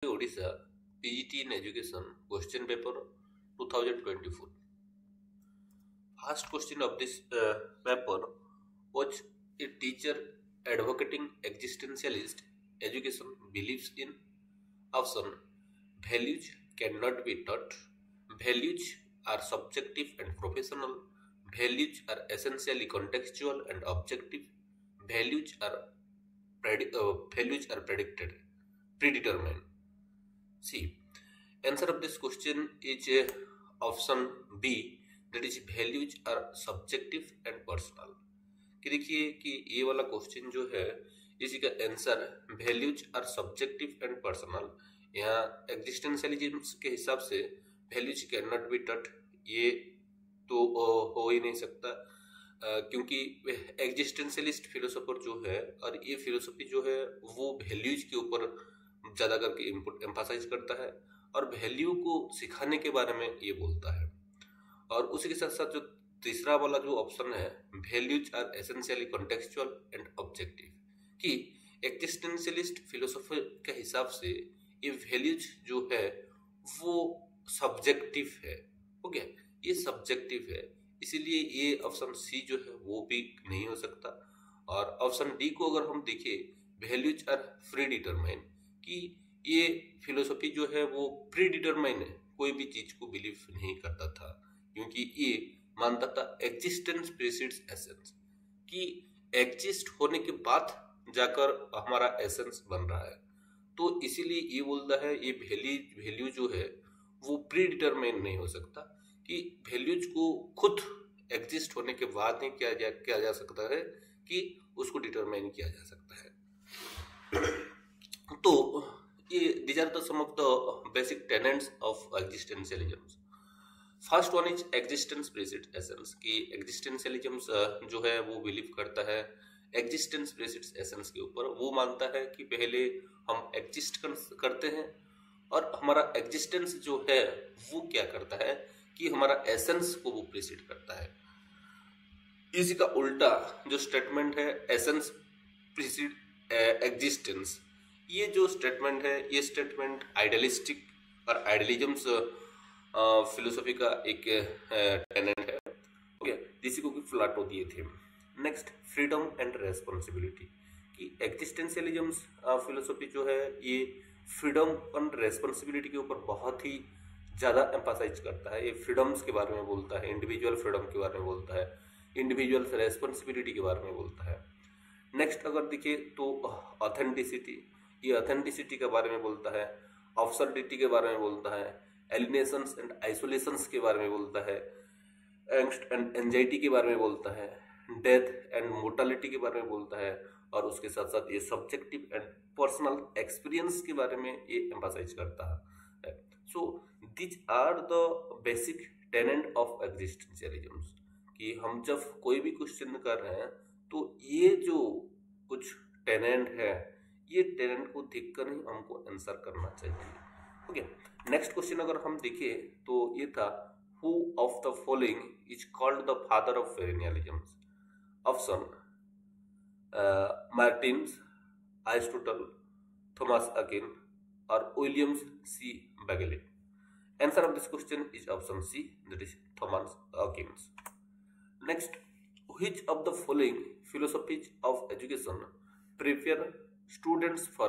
Odisha PGT in Education question paper 2024. First question of this paper was a teacher advocating existentialist education believes in option values cannot be taught, values are subjective and professional, values are essentially contextual and objective, values are predicted predetermined. See, answer of this question is option B, that is values are subjective and personal. कि देखिए कि ये वाला question जो है इसी का answer values are subjective and personal. यहाँ एग्जिस्टेंशियलिज्म के हिसाब से values can not be touch, ये तो हो ही नहीं सकता क्योंकि एग्जिस्टेंशियलिस्ट फिलोसोफर जो है और ये फिलोसफी जो है वो वैल्यूज के ऊपर ज़्यादा करके इनपुट एम्फासाइज करता है और वैल्यू को सिखाने के बारे में ये बोलता है। और उसी के साथ साथ जो तीसरा वाला जो ऑप्शन है values are essentially contextual and objective, कि एक्जिस्टेंशियलिस्ट फिलोसफी के हिसाब से ये वैल्यूज जो है वो सब्जेक्टिव है। हो गया, ये सब्जेक्टिव है, इसीलिए ये ऑप्शन सी जो है वो भी नहीं हो सकता। और ऑप्शन डी को अगर हम देखें वैल्यूज आर प्री डिटरमाइन, कि ये फिलोसफी जो है वो प्री डिटरमाइन है, कोई भी चीज को बिलीव नहीं करता था क्योंकि ये मानता था एग्जिस्टेंस प्रीसीड्स एसेंस, कि एग्जिस्ट होने के बाद जाकर हमारा एसेंस बन रहा है। तो इसीलिए ये बोलता है ये वैल्यू जो है वो प्री डिटरमाइन नहीं हो सकता, कि वैल्यूज को खुद एग्जिस्ट होने के बाद ही किया जा सकता है कि उसको डिटरमाइन किया जा सकता है। तो ये these are the some of the basic tenets of existentialism. First one is existence precedes essence, कि एग्जिस्टेंशियलिज्म जो है वो बिलीव करता है एग्जिस्टेंस प्रीसीड्स एसेंस के ऊपर। वो मानता है कि पहले हम एग्जिस्ट करते हैं और हमारा एग्जिस्टेंस जो है वो क्या करता है कि हमारा एसेंस को वो प्रीसीड करता है। इसी का उल्टा जो स्टेटमेंट है एसेंस प्रीसीड एग्जिस्टेंस, ये जो स्टेटमेंट है ये स्टेटमेंट आइडियलिस्टिक और आइडियलिज्म्स फिलोसफी का एक टेनेंट है। ओके, जिसी को कि प्लाटो दिए थे। नेक्स्ट, फ्रीडम एंड रेस्पॉन्सिबिलिटी, कि एग्जिस्टेंशियलिज्म फिलोसफी जो है ये फ्रीडम एंड रेस्पॉन्सिबिलिटी के ऊपर बहुत ही ज़्यादा एम्फासाइज करता है। ये फ्रीडम्स के बारे में बोलता है, इंडिविजुअल फ्रीडम के बारे में बोलता है, इंडिविजुअल रेस्पॉन्सिबिलिटी के बारे में बोलता है। नेक्स्ट अगर देखिए तो ऑथेंटिसिटी, ये ऑथेंटिसिटी के बारे में बोलता है, ऑब्सर्डिटी के बारे में बोलता है, एलिनेशंस एंड आइसोलेशंस के बारे में बोलता है, एंग्स्ट एंड एंजाइटी के बारे में बोलता है, डेथ एंड मोर्टालिटी के बारे में बोलता है, और उसके साथ साथ ये सब्जेक्टिव एंड पर्सनल एक्सपीरियंस के बारे में ये एम्फासाइज करता है। So this are the basic tenet of existentialism, कि हम जब कोई भी क्वेश्चन कर रहे हैं तो ये जो कुछ टेनेंट है ये टेनेंट को देखकर ही हमको आंसर करना चाहिए। ओके, नेक्स्ट क्वेश्चन अगर हम देखें तो ये था who of the following is called the father of perennialism. Option Martins, Aristotle, Thomas Aquinas और Williams C Bagley. Answer of this question is option C, that is Thomas Aquinas. Next, which of the following philosophies of education prepare students for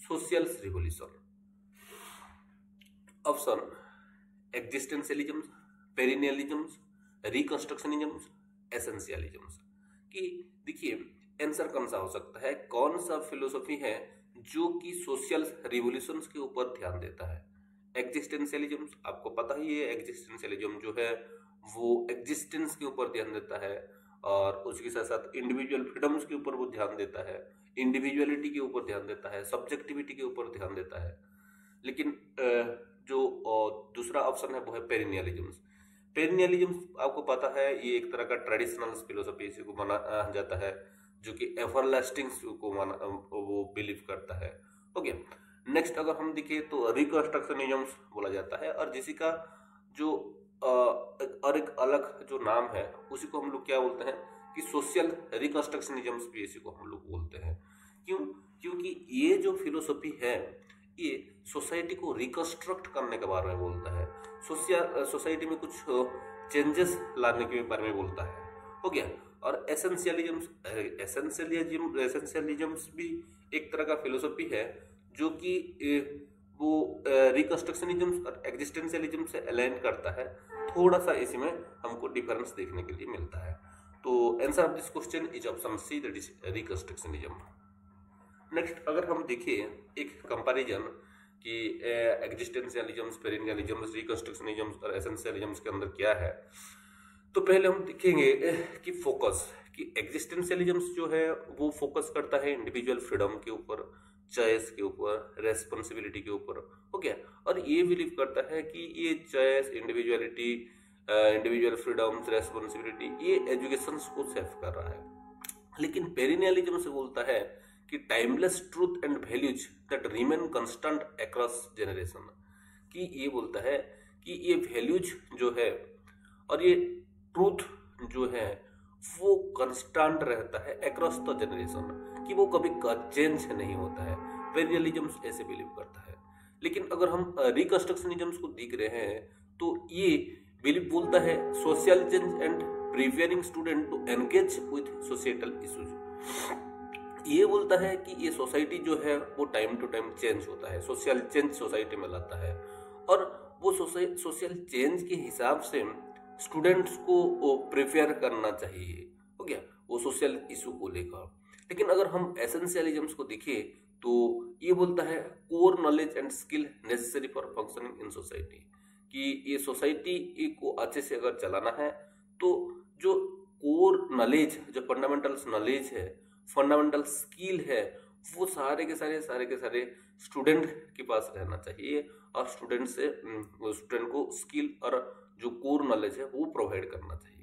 social revolution? Option existentialism, perennialism, reconstructionism, essentialism। कि देखिए answer कौन सा हो सकता है, कौन सा philosophy है जो कि सोशल रिवोल्यूशंस के ऊपर ध्यान देता है। एग्जिस्टेंशियलिज्म, आपको पता ही है एग्जिस्टेंशियलिज्म जो है वो एग्जिस्टेंस के ऊपर ध्यान देता है और उसके साथ साथ इंडिविजुअल फ्रीडम्स के ऊपर वो ध्यान देता है, इंडिविजुअलिटी के ऊपर ध्यान देता है, सब्जेक्टिविटी के ऊपर ध्यान देता है। लेकिन जो दूसरा ऑप्शन है वो है पेरेनियलिज्म। पेरेनियलिज्म आपको पता है ये एक तरह का ट्रेडिशनल फिलोसफी इसी को माना जाता है, जो कि एवरलास्टिंग को वो बिलीव करता है। ओके, नेक्स्ट अगर हम देखें तो रिकंस्ट्रक्शनिज्म बोला जाता है, और जिसी का जो और एक अलग जो नाम है उसी को हम लोग क्या बोलते हैं कि सोशल रिकंस्ट्रक्शनिज्म भी इसी को हम लोग बोलते हैं। क्यों? क्योंकि ये जो फिलोसफी है ये सोसाइटी को रिकंस्ट्रक्ट करने के बारे में बोलता है, सोसाइटी में कुछ चेंजेस लाने के बारे में बोलता है, हो गया। और एसेंशियलिज्म्स भी एक तरह का फिलोसफी है जो कि वो रिकंस्ट्रक्शनिज्म और एग्जिस्टेंशियलिज्म से अलाइन करता है। थोड़ा सा इसमें हमको डिफरेंस देखने के लिए मिलता है। तो answer of this question is option C, that is reconstructionism. Next अगर हम देखें एक कंपैरिजन कि एग्जिस्टेंशियलिज्म, पेरेनियलिज्म, रिकंस्ट्रक्शनिज्म और एसेंशियलिज्म के अंदर क्या है, तो पहले हम देखेंगे कि फोकस, कि एग्जिस्टेंशियलिज्म जो है वो फोकस करता है इंडिविजुअल फ्रीडम के ऊपर, चॉइस के ऊपर, रेस्पॉन्सिबिलिटी के ऊपर, हो गया। और ये बिलीव करता है कि ये choice, individuality, individual freedom, responsibility, ये एजुकेशन को सेव कर रहा है। लेकिन पेरेनियलिज्म से बोलता है कि timeless truth and values that remain constant across generation, कि ये बोलता है कि ये वैल्यूज जो है और ये ट्रूथ जो है वो कंस्टेंट रहता है अक्रॉस द जनरेशन, कि वो कभी चेंज नहीं होता है। पेरेनियलिज्म ऐसे बिलीव करता है। लेकिन अगर हम रिकंस्ट्रक्शनिज्म को देख रहे हैं तो ये बिलीव बोलता है social change and preparing student to engage with societal issues. ये बोलता है कि ये सोसाइटी जो है वो टाइम टू टाइम चेंज होता है, सोशल चेंज सोसाइटी में लाता है, और वो सोशल चेंज के हिसाब से स्टूडेंट्स को प्रिपेयर करना चाहिए, हो गया, वो सोशल इशू को लेकर। लेकिन अगर हम एसेंशियलिज्म को देखें तो ये बोलता है core knowledge and skill necessary for functioning in society, कि ये सोसाइटी को अच्छे से अगर चलाना है तो जो कोर नॉलेज, जो फंडामेंटल्स नॉलेज है, फंडामेंटल स्किल है, वो सारे के सारे स्टूडेंट के पास रहना चाहिए, और स्टूडेंट को स्किल और जो कोर नॉलेज है वो प्रोवाइड करना चाहिए।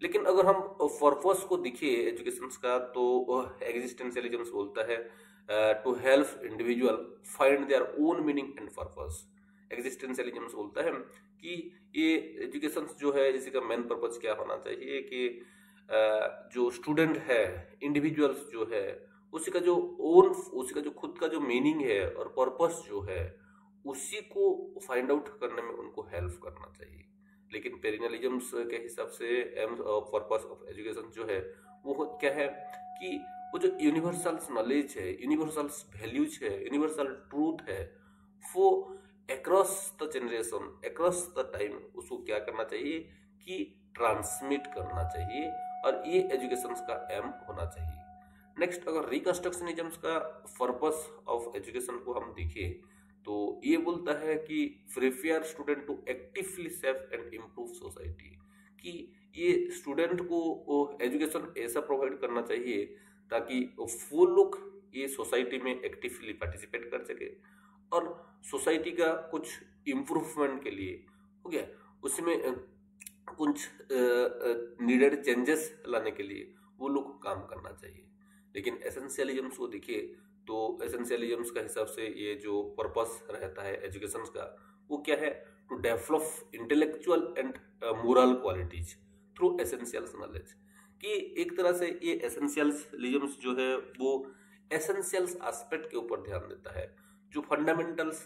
लेकिन अगर हम पर्पस को देखिए एजुकेशन का, तो एग्जिस्टेंशियलिज्म बोलता है to help individual find their own meaning and purpose. Existentialism बोलता है कि ये एजुकेशन जो है इसी का मेन पर्पस क्या होना चाहिए, कि जो स्टूडेंट है, इंडिविजुअल्स जो है, उसी का जो खुद का जो मीनिंग है और पर्पस जो है उसी को फाइंड आउट करने में उनको हेल्प करना चाहिए। लेकिन पेरेनियलिज्म के हिसाब से एम पर्पस ऑफ एजुकेशन जो है वो क्या है, कि वो जो यूनिवर्सल नॉलेज है, यूनिवर्सल वैल्यूज है, यूनिवर्सल ट्रूथ है, वो across the generation, across the time उसको क्या करना चाहिए कि ट्रांसमिट करना चाहिए, और ये एजुकेशन का एम होना चाहिए। नेक्स्ट अगर रिकंस्ट्रक्शनिज्म का पर्पस ऑफ एजुकेशन को हम देखें तो ये बोलता है कि prepare student to actively save and improve society, कि ये स्टूडेंट को एजुकेशन ऐसा प्रोवाइड करना चाहिए ताकि वो लोग ये सोसाइटी में एक्टिवली पार्टिसिपेट कर सके, और सोसाइटी का कुछ इम्प्रूवमेंट के लिए, हो गया, उसमें कुछ नीडेड चेंजेस लाने के लिए वो लोग काम करना चाहिए। लेकिन एसेंशियलिज्म को देखिए तो एसेंशियलिज्म का हिसाब से ये जो पर्पस रहता है एजुकेशन का वो क्या है, to develop intellectual and moral qualities through essential knowledge, कि एक तरह से ये एसेंशियलिज्म जो है वो एसेंशियल्स एस्पेक्ट के ऊपर ध्यान देता है, जो फंडामेंटल्स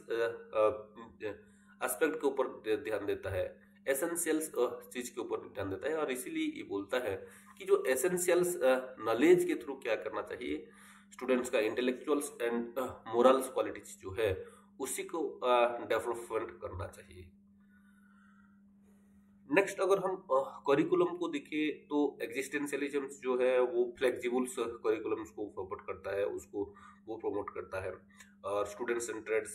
एस्पेक्ट के ऊपर ध्यान देता है, एसेंशियल्स चीज के ऊपर ध्यान देता है, और इसीलिए ये बोलता है कि जो एसेंशियल्स नॉलेज के थ्रू क्या करना चाहिए, स्टूडेंट्स का इंटेलेक्चुअल्स एंड मोरल्स क्वालिटीज जो है उसी को डेवलपमेंट करना चाहिए। नेक्स्ट अगर हम करिकुलम को देखें तो एग्जिस्टेंशियलिज्म जो है वो फ्लेक्सिबल करिकुलम्स को सपोर्ट करता है, उसको वो प्रमोट करता है, और स्टूडेंट सेंटर्ड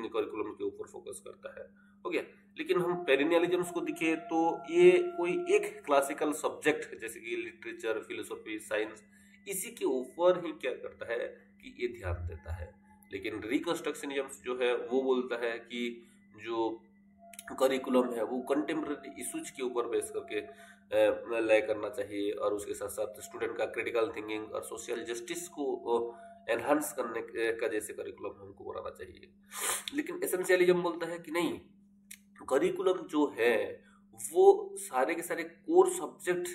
करिकुलम के ऊपर फोकस करता है, हो गया। लेकिन हम पेरेनियलिज्म को देखें तो ये कोई एक क्लासिकल सब्जेक्ट जैसे कि लिटरेचर, फिलोसफी, साइंस, इसी के ऊपर ही क्या करता है कि ये ध्यान देता है। लेकिन रिकंस्ट्रक्शनिज्म जो है वो बोलता है कि जो करिकुलम है वो कंटेम्प्रेरी इश्यूज के ऊपर बेस करके लय करना चाहिए, और उसके साथ साथ स्टूडेंट का क्रिटिकल थिंकिंग और सोशल जस्टिस को एनहांस करने का जैसे करिकुलम हमको बनाना चाहिए। लेकिन एसेंशियलिज्म बोलता है कि नहीं, करिकुलम जो है वो सारे के सारे कोर सब्जेक्ट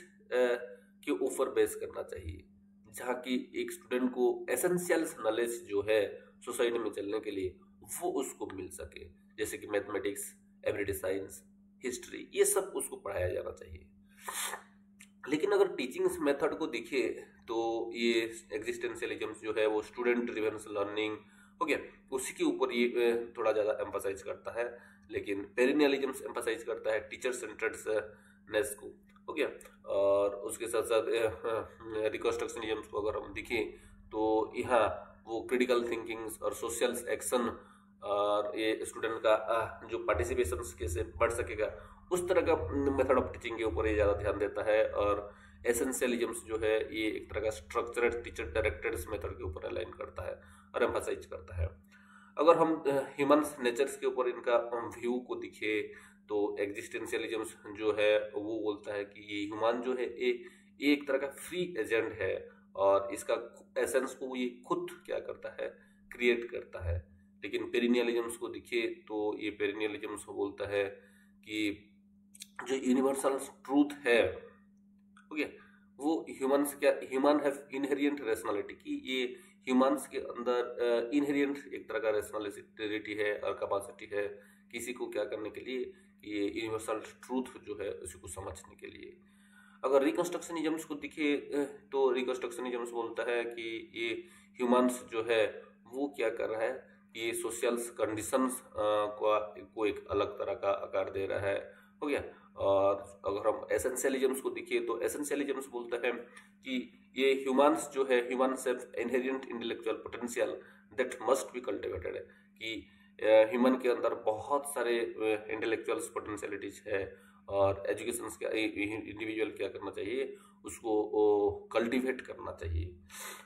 के ऊपर बेस करना चाहिए, जहाँ की एक स्टूडेंट को एसेंशियल नॉलेज जो है सोसाइटी में चलने के लिए वो उसको मिल सके, जैसे कि मैथमेटिक्स, एवरीडे साइंस, हिस्ट्री, ये सब उसको पढ़ाया जाना चाहिए। लेकिन अगर टीचिंग मेथड को देखिए तो ये एग्जिस्टेंशियलिज्म जो है वो स्टूडेंट ड्रिवन लर्निंग हो गया, उसी के ऊपर ये थोड़ा ज़्यादा एम्फासाइज करता है। लेकिन पेरिनियलिज्म एम्फासाइज करता है टीचर सेंटर्डनेस को, हो गया। और उसके साथ साथ रिकंस्ट्रक्शनिज्म को अगर हम देखें तो यहाँ वो क्रिटिकल थिंकिंग और सोशल एक्शन और ये स्टूडेंट का जो पार्टिसिपेशन कैसे बढ़ सकेगा, उस तरह का मेथड ऑफ टीचिंग के ऊपर ये ज़्यादा ध्यान देता है। और एसेंशियलिज्म्स जो है ये एक तरह का स्ट्रक्चरड टीचर डायरेक्टेड मेथड के ऊपर अलाइन करता है और एम्फासाइज करता है। अगर हम ह्यूमन्स नेचर्स के ऊपर इनका व्यू को दिखे तो एग्जिस्टेंशियलिज्म्स जो है वो बोलता है कि ये ह्यूमन जो है ये एक तरह का फ्री एजेंट है और इसका एसेंस को ये खुद क्या करता है, क्रिएट करता है। लेकिन पेरिनियलिज्म्स को देखिए तो ये पेरिनियलिज्म्स बोलता है कि जो यूनिवर्सल ट्रूथ है, ओके, वो ह्यूमंस क्या, ह्यूमन हैव इनहेरिएंट रैशनैलिटी, की ये ह्यूमंस के अंदर इनहेरिएंट एक तरह का रैशनैलिटी है और कैपेसिटी है किसी को क्या करने के लिए, ये यूनिवर्सल ट्रूथ जो है उसी को समझने के लिए। अगर रिकंस्ट्रक्शनिज्म्स को दिखे तो रिकंस्ट्रक्शनिज्म्स बोलता है कि ये ह्यूमंस जो है वो क्या कर रहा है, ये सोशल कंडीशंस को एक अलग तरह का आकार दे रहा है, हो गया। और अगर हम एसेंशियलिज्म्स को देखिए तो एसेंशियलिज्म्स बोलता है कि ये ह्यूमंस जो है, humans have inherent intellectual potential that must be cultivated, कि ह्यूमन के अंदर बहुत सारे इंटेलेक्चुअल पोटेंशियलिटीज है और एजुकेशन का इंडिविजुअल क्या करना चाहिए, उसको कल्टीवेट करना चाहिए।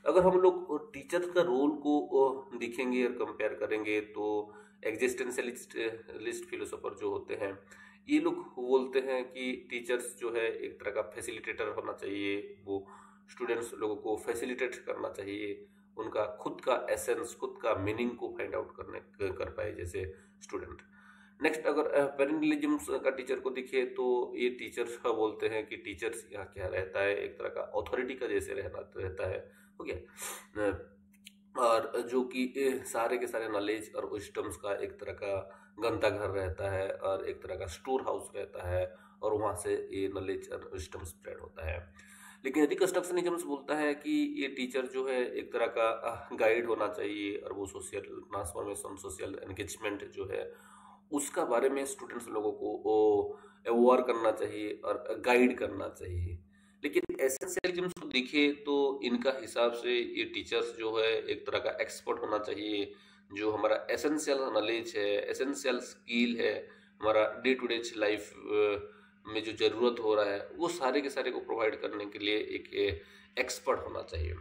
अगर हम लोग टीचर का रोल को देखेंगे और कंपेयर करेंगे तो एग्जिस्टेंशियलिस्ट फिलोसोफर जो होते हैं ये लोग बोलते हैं कि टीचर्स जो है एक तरह का फैसिलिटेटर होना चाहिए, वो स्टूडेंट्स लोगों को फैसिलिटेट करना चाहिए, उनका खुद का एसेंस, खुद का मीनिंग को फाइंड आउट कर पाए जैसे स्टूडेंट। नेक्स्ट अगर पेरेंटलिज्म का टीचर को देखिए तो ये टीचर्स बोलते हैं कि टीचर्स यहाँ क्या रहता है, एक तरह का अथॉरिटी का जैसे रहता है, हो गया। और जो कि सारे के सारे नॉलेज और विजडम्स का एक तरह का गंताघर रहता है और एक तरह का स्टोर हाउस रहता है और वहाँ से ये नॉलेज और विजडम स्प्रेड होता है। लेकिन रिकंस्ट्रक्शनिज्म बोलता है कि ये टीचर जो है एक तरह का गाइड होना चाहिए और वो सोशल ट्रांसफॉर्मेशन, सोशल एंगेजमेंट जो है उसका बारे में स्टूडेंट्स लोगों को अवेयर करना चाहिए और गाइड करना चाहिए। लेकिन एसेंशियलिज्म को देखें तो इनका हिसाब से ये टीचर्स जो है एक तरह का एक्सपर्ट होना चाहिए, जो हमारा एसेंशियल नॉलेज है, एसेंशियल स्किल है, हमारा डे टू डे लाइफ में जो ज़रूरत हो रहा है वो सारे के सारे को प्रोवाइड करने के लिए एक एक्सपर्ट होना चाहिए।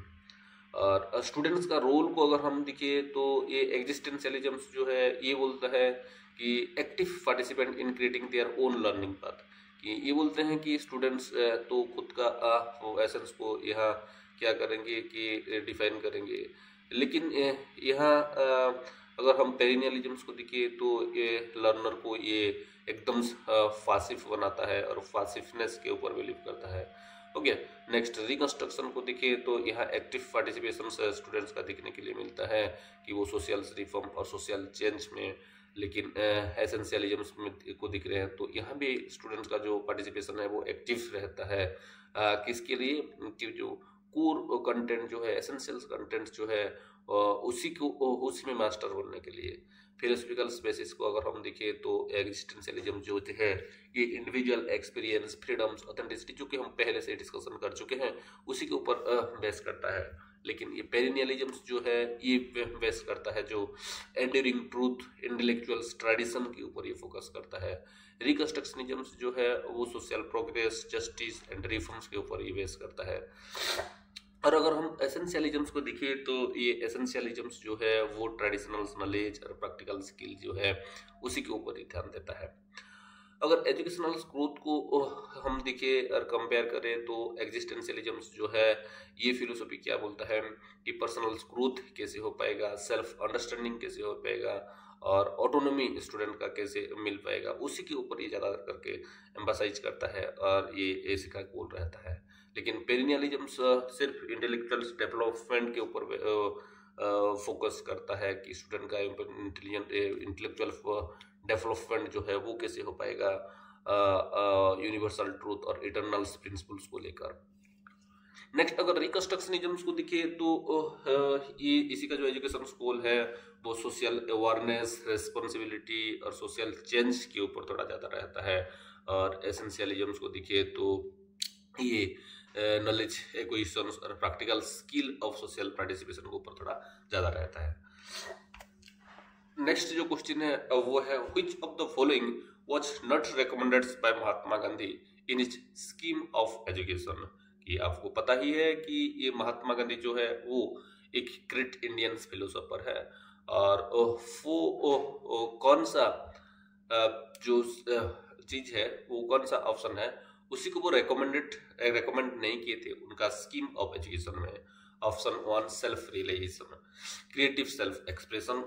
और स्टूडेंट्स का रोल को अगर हम देखें तो ये एग्जिस्टेंशियलिज्म जो है ये बोलता है कि active participant in creating their own learning path, कि ये बोलते हैं कि स्टूडेंट्स तो खुद का एसेंस को यहाँ क्या करेंगे कि डिफाइन करेंगे। लेकिन यहाँ अगर हम पेरिनियलिज्म्स को देखें तो ये लर्नर को ये एकदम फासिफ बनाता है और फासिफनेस के ऊपर बिलीव करता है, हो गया। नेक्स्ट रिकंस्ट्रक्शन को देखें तो यहाँ एक्टिव पार्टिसिपेशन स्टूडेंट्स का देखने के लिए मिलता है कि वो सोशल रिफॉर्म और सोशल चेंज में। लेकिन एसेंशियलिज्म को दिख रहे हैं तो यहाँ भी स्टूडेंट्स का जो पार्टिसिपेशन है वो एक्टिव रहता है, किसके लिए, कि जो कोर कंटेंट जो है, एसेंशियल कंटेंट जो है उसी में मास्टर बनने के लिए। फिलोसफिकल स्पेसिस को अगर हम देखें तो एग्जिस्टेंशियलिज्म जो है ये इंडिविजुअल एक्सपीरियंस, फ्रीडम्स, ऑथेंटिसिटी जो कि हम पहले से डिस्कशन कर चुके हैं उसी के ऊपर बेस करता है। लेकिन ये पेरिनियलिज्म जो है ये बेस करता है जो एंड्यूरिंग ट्रूथ, इंटेलेक्चुअल ट्रेडिशन के ऊपर ये फोकस करता है। रिकंस्ट्रक्शनिज्म जो है वो social progress, justice and reforms के ऊपर ये बेस करता है। और अगर हम एसेंशियलिज्म्स को देखें तो ये एसेंशियलिज्म्स जो है वो ट्रेडिशनल नॉलेज और प्रैक्टिकल स्किल जो है उसी के ऊपर ही ध्यान देता है। अगर एजुकेशनल ग्रोथ को हम देखें और कंपेयर करें तो एग्जिस्टेंशियलिज्म्स जो है ये फिलोसफी क्या बोलता है कि पर्सनल ग्रोथ कैसे हो पाएगा, सेल्फ अंडरस्टैंडिंग कैसे हो पाएगा और ऑटोनॉमी स्टूडेंट का कैसे मिल पाएगा, उसी के ऊपर ये ज़्यादा करके एम्फसाइज करता है और ये ऐसे का गोल रहता है। लेकिन पेरिनियलिज्म सिर्फ इंटेलेक्चुअल डेवलपमेंट के ऊपर फोकस करता है कि स्टूडेंट का इंटेलेक्चुअल डेवलपमेंट जो है वो कैसे हो पाएगा यूनिवर्सल ट्रूथ और इटरनल प्रिंसिपल्स को लेकर। नेक्स्ट अगर रिकंस्ट्रक्शनिज्म को देखिए तो ये इसी का जो एजुकेशन स्कूल है वो सोशल अवेयरनेस, रेस्पॉन्सिबिलिटी और सोशल चेंज के ऊपर थोड़ा ज़्यादा रहता है। और एसेंशियलिज्म को देखिए तो ये नॉलेज एक्विजिशन और practical skill of social participation के ऊपर थोड़ा ज़्यादा रहता है। नेक्स्ट जो क्वेश्चन है वो है which of the following was not recommended by Mahatma Gandhi in his scheme of education. कि आपको पता ही है कि ये महात्मा गांधी जो है वो एक ग्रेट इंडियन फिलोसोफर है और वो कौन सा जो चीज है वो कौन सा ऑप्शन है उसी को वो रेकमेंड नहीं किए थे उनका स्कीम ऑफ एजुकेशन में। Option 1 self realisation, creative self expression,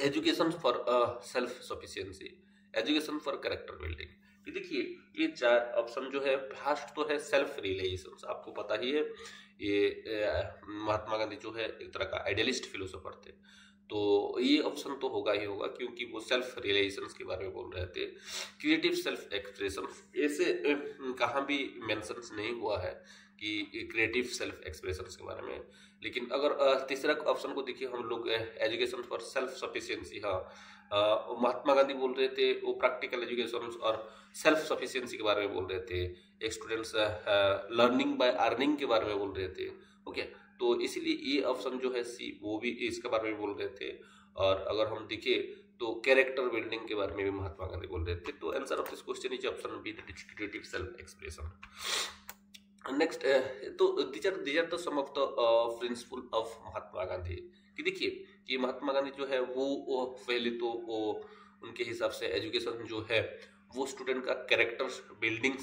education for self sufficiency, education for character building. ये देखिए ये 4 ऑप्शन जो है फर्स्ट तो है सेल्फ रियलाइजेशन। आपको पता ही है ये महात्मा गांधी जो है एक तरह का आइडियलिस्ट फिलोसोफर थे, तो ये ऑप्शन तो होगा ही होगा क्योंकि वो सेल्फ रियलाइजेशन के बारे में बोल रहे थे। क्रिएटिव सेल्फ एक्सप्रेशन ऐसे कहाँ भी मेंशन नहीं हुआ है कि क्रिएटिव सेल्फ एक्सप्रेशन के बारे में। लेकिन अगर तीसरा ऑप्शन को देखिए हम लोग एजुकेशन फॉर सेल्फ सफिशिएंसी, हाँ महात्मा गांधी बोल रहे थे वो प्रैक्टिकल एजुकेशन और सेल्फ सफिशिएंसी के बारे में बोल रहे थे। एक स्टूडेंट्स लर्निंग बाय अर्निंग के बारे में बोल रहे थे। ओके, तो इसीलिए ये ऑप्शन जो है सी वो भी इसके बारे में बोल रहे थे। और अगर हम देखें तो कैरेक्टर बिल्डिंग के बारे में भी महात्मा गांधी बोल रहे थे। तो answer of this question is option B, that is creative self expression. Next तो these are the some of the principle of Mahatma Gandhi. कि देखिए कि महात्मा गांधी जो है वो पहले तो वो उनके हिसाब से एजुकेशन जो है वो स्टूडेंट का कैरेक्टर बिल्डिंग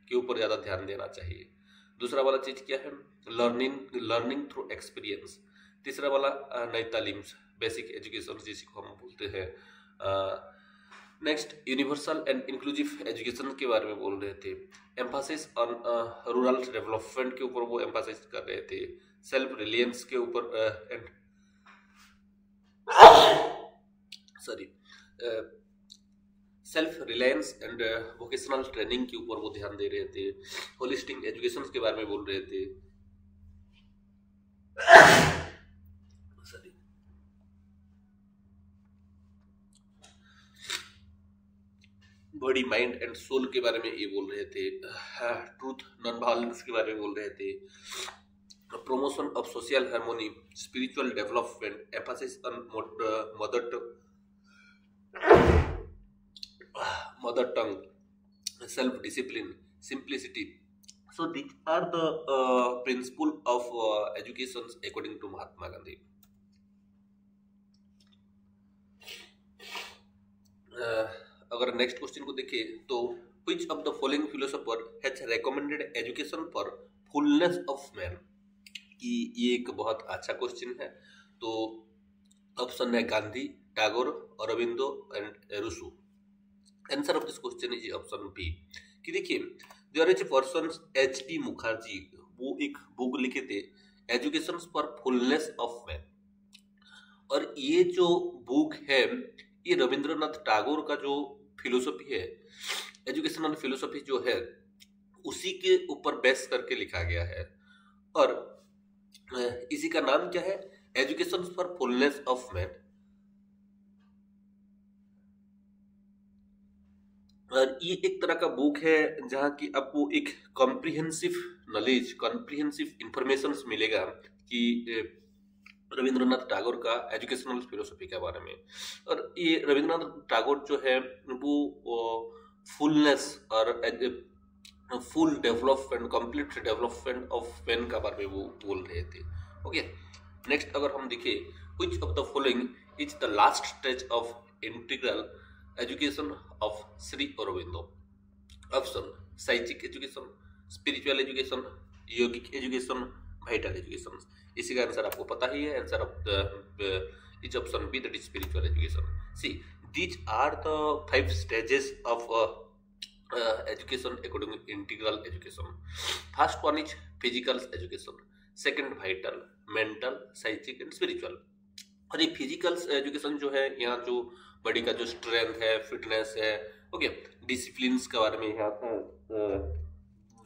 के ऊपर ज़्यादा ध्यान देना चाहिए। दूसरा वाला चीज़ क्या है, लर्निंग थ्रू एक्सपीरियंस। तीसरा वाला नई तालीम, बेसिक एजुकेशन जिसको हम बोलते हैं। Next universal and inclusive education के बारे में बोल रहे थे। एम्फासिस ऑन रूरल डेवलपमेंट के ऊपर वो एम्फासिस कर रहे थे। सेल्फ रिलायंस के ऊपर self reliance and vocational training के ऊपर वो ध्यान दे रहे थे। होलिस्टिक एजुकेशन के बारे में बोल रहे थे। बॉडी माइंड एंड सोल के बारे में ये बोल रहे थे। ट्रूथ नॉन वायलेंस के बारे में बोल रहे थे। Promotion of social harmony, spiritual development, Mphasis on mother tongue, self discipline, simplicity. So these are the principle of education according to Mahatma Gandhi. अगर नेक्स्ट क्वेश्चन को देखें तो which of the following philosopher has recommended education for fullness of man। कि ये एक बहुत अच्छा question है। तो ऑप्शन है Gandhi, Tagore, Aurobindo and Rousseau. Answer of this question is option B. कि देखिए there is a person HP Mukherjee, वो एक बुक लिखे थे education for fullness of man. और ये जो बुक है ये रविंद्रनाथ टैगोर का जो फिलोसफी है, एजुकेशनल फिलोसफी जो है उसी के ऊपर बेस करके लिखा गया है। और इसी का नाम क्या है, education for fullness of man. और ये एक तरह का बुक है जहाँ की आपको एक कॉम्प्रिहेंसिव नॉलेज, कॉम्प्रिहेंसिव इंफॉर्मेशन मिलेगा कि रविंद्रनाथ टैगोर का एजुकेशनल फिलोसफी के बारे में। और ये रविंद्रनाथ टैगोर जो है वो फुलनेस और full development, complete development of man का बारे में वो बोल रहे थे। ओके, नेक्स्ट अगर हम देखें which of the following is the last stage of integral education of Shri Aurobindo. Option psychic education, spiritual education, yogic education, vital education. इसी का आंसर आपको पता ही है। Answer of is option B, that is spiritual education. See these are the 5 stages of education according to integral education. First one is physical education, second vital, mental, psychic and spiritual. और ये physical education जो है, यहाँ जो body का जो strength है, fitness है, ओके, डिसिप्लिन के बारे में यहाँ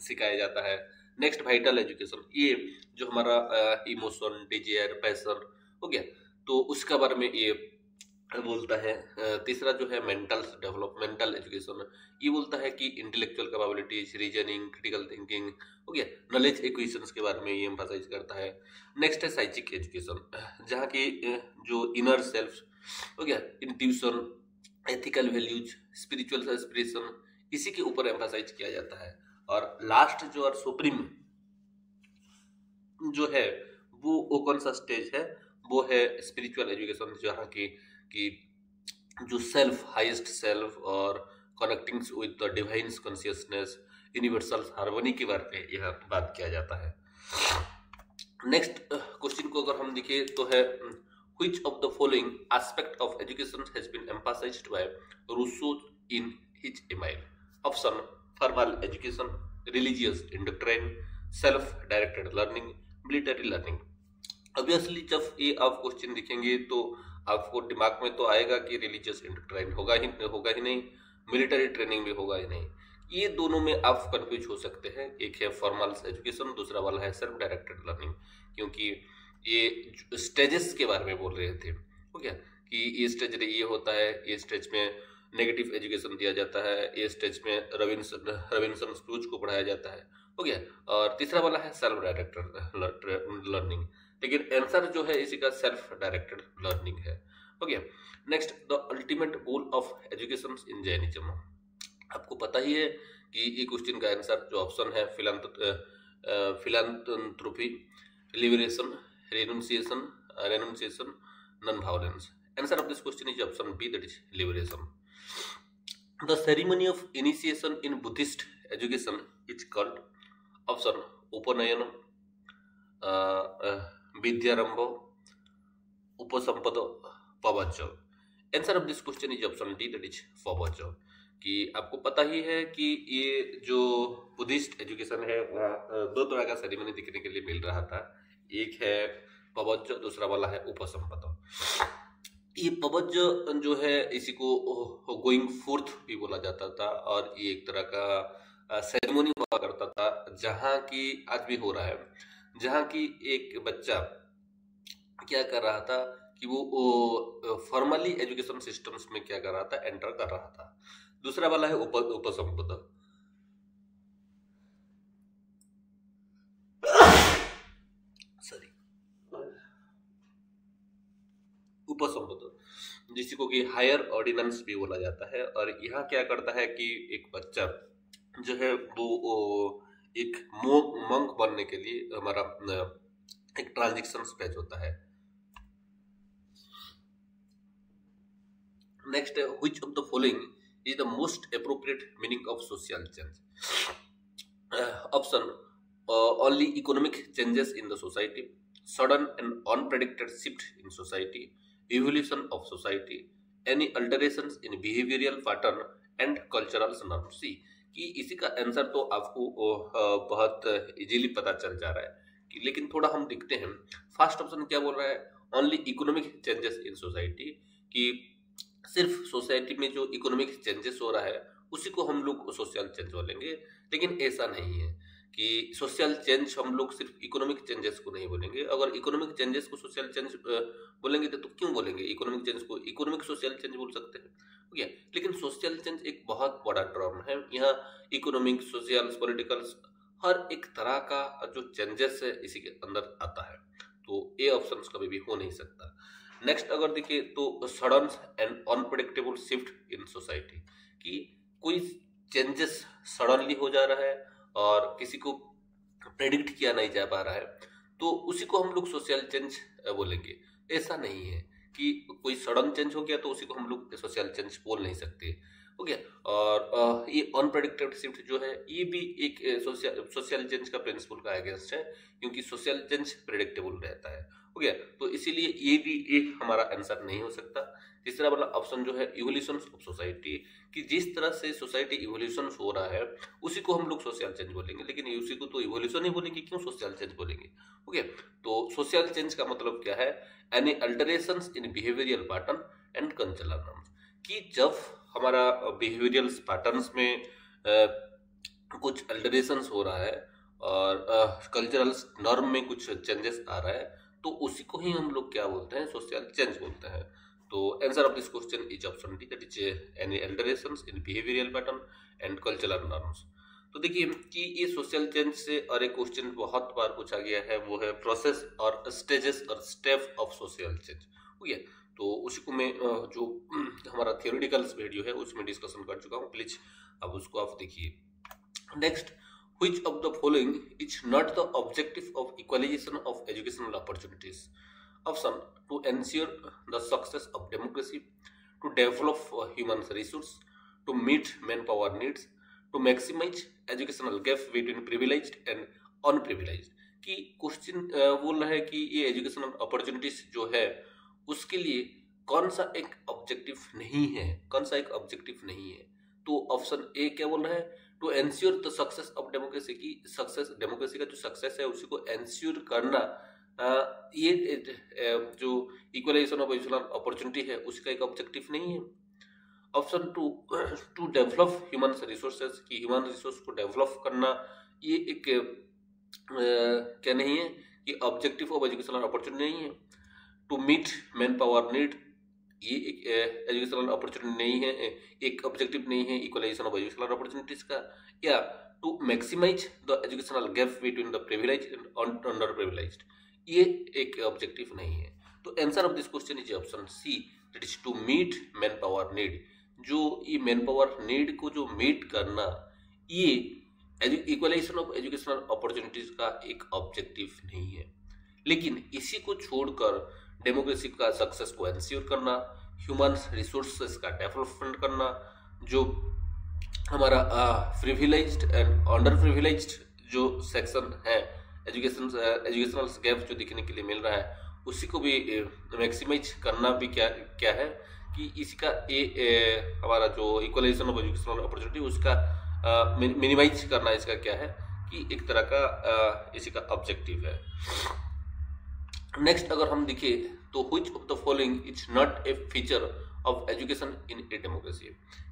सिखाया जाता है। नेक्स्ट वाइटल एजुकेशन, ये जो हमारा इमोशन, डिजायर, पैशन हो गया, तो उसका बारे में ये बोलता है। तीसरा जो है मेंटल डेवलपमेंटल एजुकेशन, ये बोलता है कि intellectual capabilities, reasoning, critical thinking हो गया, नॉलेज एक्विजिशंस के बारे में ये एम्फसाइज करता है। नेक्स्ट है साइकिक एजुकेशन, जहाँ की जो इनर सेल्फ हो गया, intuition, ethical values, spiritual aspiration, इसी के ऊपर एम्फसाइज किया जाता है। और लास्ट जो और सुप्रीम जो है वो कौन सा स्टेज है, वो है स्पिरिचुअल एजुकेशन, जहाँ की कि जो सेल्फ, हाईएस्ट सेल्फ और connecting with the divine consciousness, universal harmony के बारे में यह बात किया जाता है। नेक्स्ट क्वेश्चन को अगर हम देखें तो है which of the following aspect of education has been emphasized by Rousseau in his Emile. Option formal education, religious indoctrine, self directed learning, military learning. Obviously जब ये आप क्वेश्चन दिखेंगे तो आपको दिमाग में तो आएगा कि रिलीजियस इंडोक्ट्राइन होगा ही नहीं, मिलिट्री ट्रेनिंग भी होगा ही नहीं। ये दोनों में आप कंफ्यूज हो सकते हैं। एक है फॉर्मल एजुकेशन, दूसरा वाला है सेल्फ डायरेक्टेड लर्निंग, क्योंकि ये स्टेजेस के बारे में बोल रहे थे। हो गया कि ये स्टेज ये होता है, ये स्टेज में नेगेटिव एजुकेशन दिया जाता है, ये स्टेज में रॉबिन्सन क्रूज को पढ़ाया जाता है। हो गया, और तीसरा वाला है सेल्फ डायरेक्टेड लर्निंग, लेकिन आंसर जो है इसी का सेल्फ डायरेक्टेड लर्निंग है। हो गया। Next, the ultimate goal of education in Jainism. आपको पता ही है कि ये क्वेश्चन का आंसर जो ऑप्शन है philanthropy, liberation, renunciation, non violence. Answer of this question is option B, that is liberation. The ceremony of initiation in Buddhist education is called. Option Upanayan, Vidyarambh, Upasampada, Pavajja. Answer of this question is option D, that is Pavajja. कि आपको पता ही है कि ये जो Buddhist education है वहाँ दो तरह का सेरेमनी दिखने के लिए मिल रहा था। एक है पवच, दूसरा वाला है उपसंपद। ये पवच जो है इसी को गोइंग फोर्थ भी बोला जाता था, और ये एक तरह का सेरेमनी हुआ करता था, जहाँ की आज भी हो रहा है, जहाँ की एक बच्चा क्या कर रहा था कि वो फॉर्मली एजुकेशन सिस्टम्स में क्या कर रहा था, एंटर कर रहा था। दूसरा वाला है उपसंपद। उपसंपद जिसको कि हायर ऑर्डिनेंस भी बोला जाता है। और यहाँ क्या करता है कि एक बच्चा जो है वो एक मंक बनने के लिए हमारा एक ट्रांजिशन स्टेज होता है। नेक्स्ट है which of the following is the most appropriate meaning of social change. Option only economic changes in the society, sudden and unpredicted shift in society, evolution of society, any alterations in behavioral pattern and cultural norms। सी कि इसी का answer तो आपको बहुत easily पता चल जा रहा है कि, लेकिन थोड़ा हम देखते हैं फर्स्ट ऑप्शन क्या बोल रहा है, only economic changes in society, कि सिर्फ सोसाइटी में जो इकोनॉमिक चेंजेस हो रहा है उसी को हम लोग सोशल चेंज बोलेंगे। लेकिन ऐसा नहीं है कि सोशल चेंज हम लोग सिर्फ इकोनॉमिक चेंजेस को नहीं बोलेंगे। अगर इकोनॉमिक चेंजेस को सोशल चेंज बोलेंगे तो क्यों बोलेंगे, इकोनॉमिक चेंज को इकोनॉमिक सोशल चेंज बोल सकते हैं। ठीक है, लेकिन सोशल चेंज एक बहुत बड़ा टर्म है। यहाँ इकोनॉमिक, सोशल, पॉलिटिकल, हर एक तरह का जो चेंजेस है इसी के अंदर आता है, तो ए ऑप्शन कभी भी हो नहीं सकता। नेक्स्ट अगर देखिए तो sudden and unpredictable shift in society, कि कोई चेंजेस सडनली हो जा रहा है और किसी को प्रेडिक्ट किया नहीं जा पा रहा है, तो उसी को हम लोग सोशल चेंज बोलेंगे। ऐसा नहीं है कि कोई सडन चेंज हो गया तो उसी को हम लोग सोशल चेंज बोल नहीं सकते। हो गया, और ये अनप्रेडिक्टेड शिफ्ट जो है ये भी एक सोशल चेंज का प्रिंसिपल का अगेंस्ट है, क्योंकि सोशल चेंज प्रेडिक्टेबल रहता है। हो गया, तो इसीलिए ये भी एक हमारा आंसर नहीं हो सकता। तीसरा वाला ऑप्शन जो है इवोल्यूशन ऑफ सोसाइटी, कि जिस तरह से सोसाइटी इवोल्यूशन हो रहा है उसी को हम लोग सोशल चेंज बोलेंगे, लेकिन उसी को तो इवोल्यूशन ही बोलेंगे, क्यों सोशल चेंज बोलेंगे। ओके, तो सोशल चेंज का मतलब क्या है, any alterations in behavioural pattern and cultural norms, कि जब हमारा बिहेवियरल पैटर्न्स में कुछ अल्टरेशंस हो रहा है और कल्चरल नॉर्म में कुछ चेंजेस आ रहा है, तो उसी को ही हम लोग क्या बोलते हैं, सोशल चेंज बोलते हैं। तो answer of this question is option D, that is any alterations in behavioural pattern and cultural norms. तो देखिए कि ये सोशल चेंज से और एक क्वेश्चन बहुत बार पूछा गया है, वो है प्रोसेस और स्टेजेस और स्टेप ऑफ सोशल चेंज। हो गया, तो उसी को मैं जो हमारा थियोरेटिकल वीडियो है उसमें डिस्कशन कर चुका हूँ, प्लीज अब उसको आप देखिए। Next, which of the following is not the objective of equalization of educational opportunities? Option: to ensure the success of democracy, to develop human resource, to meet manpower needs, to maximize educational gap between privileged and unprivileged। कि question बोल रहा है कि ये educational opportunities जो है उसके लिए कौन सा एक ऑब्जेक्टिव नहीं है, कौन सा एक ऑब्जेक्टिव नहीं है। तो ऑप्शन ए क्या बोल रहा है, to ensure the success of democracy, की सक्सेस, डेमोक्रेसी का जो सक्सेस है उसी को एंश्योर करना, ये जो इक्वलाइजेशन ऑफ एजुकेशनल अपॉर्चुनिटी है उसका एक ऑब्जेक्टिव नहीं है। Option to develop human resources, की ह्यूमन रिसोर्स को डेवलप करना, ये एक क्या नहीं है कि ऑब्जेक्टिव ऑफ एजुकेशनल अपॉर्चुनिटी नहीं है। To meet manpower need, ये एक एजुकेशनल अपॉर्चुनिटी नहीं है, एक ऑब्जेक्टिव नहीं है इक्वलाइजेशन ऑफ एजुकेशनल अपॉर्चुनिटीज का। या to maximize the educational gap between the privileged and underprivileged, ये एक ऑब्जेक्टिव नहीं है। तो answer of this question is option C, that is to meet manpower need. जो ये मैन पावर नीड को जो मीट करना, ये इक्वलाइजेशन ऑफ एजुकेशनल अपॉर्चुनिटीज का एक ऑब्जेक्टिव नहीं है। लेकिन इसी को छोड़कर डेमोक्रेसी का सक्सेस को एंश्योर करना, ह्यूमन रिसोर्सेज का डेवलपमेंट करना, जो हमारा प्रिविलेज्ड एंड अंडर प्रिविलेज्ड जो सेक्शन है, एजुकेशनल गैप जो दिखने के लिए मिल रहा है उसी को भी मैक्सिमाइज करना भी क्या है कि इसका हमारा जो इक्वलाइजेशन ऑफ एजुकेशनल अपॉर्चुनिटी उसका मिनिमाइज करना, इसका क्या है कि एक तरह का इसी का ऑब्जेक्टिव है। नेक्स्ट अगर हम देखें तो which of the following is not a feature of education in a democracy,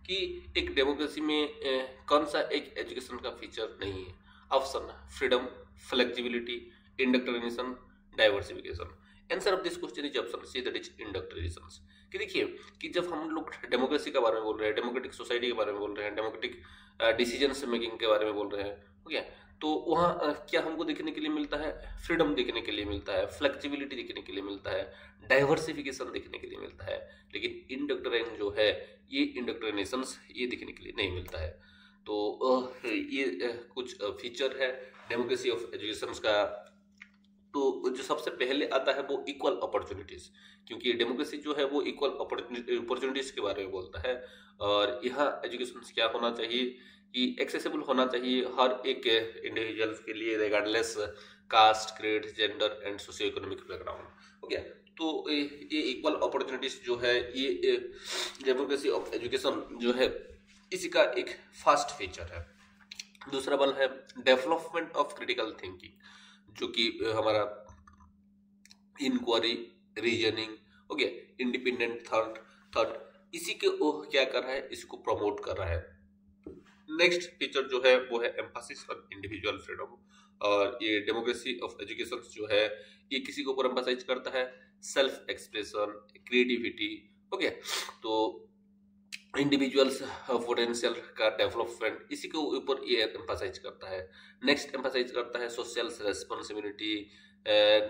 कि एक डेमोक्रेसी में कौन सा एक एजुकेशन का फीचर नहीं है। Option: freedom, flexibility, indoctrination, diversification. Answer of this question is option C, that is indoctrination. कि देखिए कि जब हम लोग डेमोक्रेसी के बारे में बोल रहे हैं, डेमोक्रेटिक सोसाइटी के बारे में बोल रहे हैं, डेमोक्रेटिक डिसीजन मेकिंग के बारे में बोल रहे हैं, हो गया, तो वहाँ क्या हमको देखने के लिए मिलता है, फ्रीडम देखने के लिए मिलता है, फ्लेक्सिबिलिटी देखने के लिए मिलता है, डाइवर्सिफिकेशन देखने के लिए मिलता है। लेकिन इंडक्ट्रिन जो है, ये इंडक्ट्रिनेशंस ये देखने के लिए नहीं मिलता है। तो ये कुछ फीचर है डेमोक्रेसी ऑफ एजुकेशन का। तो जो सबसे पहले आता है वो इक्वल अपॉर्चुनिटीज, क्योंकि डेमोक्रेसी जो है वो इक्वल अपॉर्चुनिटीज के बारे में बोलता है। और यहाँ एजुकेशन क्या होना चाहिए कि एक्सेसिबल होना चाहिए हर एक इंडिविजुअल्स के लिए, regardless caste, creed, gender and socio economic background. हो गया, तो ये इक्वल अपॉर्चुनिटीज जो है ये डेमोक्रेसी ऑफ एजुकेशन जो है इसी का एक फास्ट फीचर है। दूसरा वाला है डेवलपमेंट ऑफ क्रिटिकल थिंकिंग, जो कि हमारा इंक्वायरी, रीजनिंग, हो गया, इंडिपेंडेंट थॉट, इसी के वो क्या कर रहा है, इसको प्रमोट कर रहा है। नेक्स्ट फीचर जो है वो है एम्फासिस ऑन इंडिविजुअल फ्रीडम, और ये डेमोक्रेसी ऑफ एजुकेशन जो है ये किसी के ऊपर एम्फासाइज करता है, सेल्फ एक्सप्रेशन, क्रिएटिविटी, हो गया, तो इंडिविजुअल्स पोटेंशियल का डेवलपमेंट, इसी के ऊपर ये एम्फासाइज करता है। नेक्स्ट एम्फासाइज करता है सोशल रेस्पॉन्सिबिलिटी,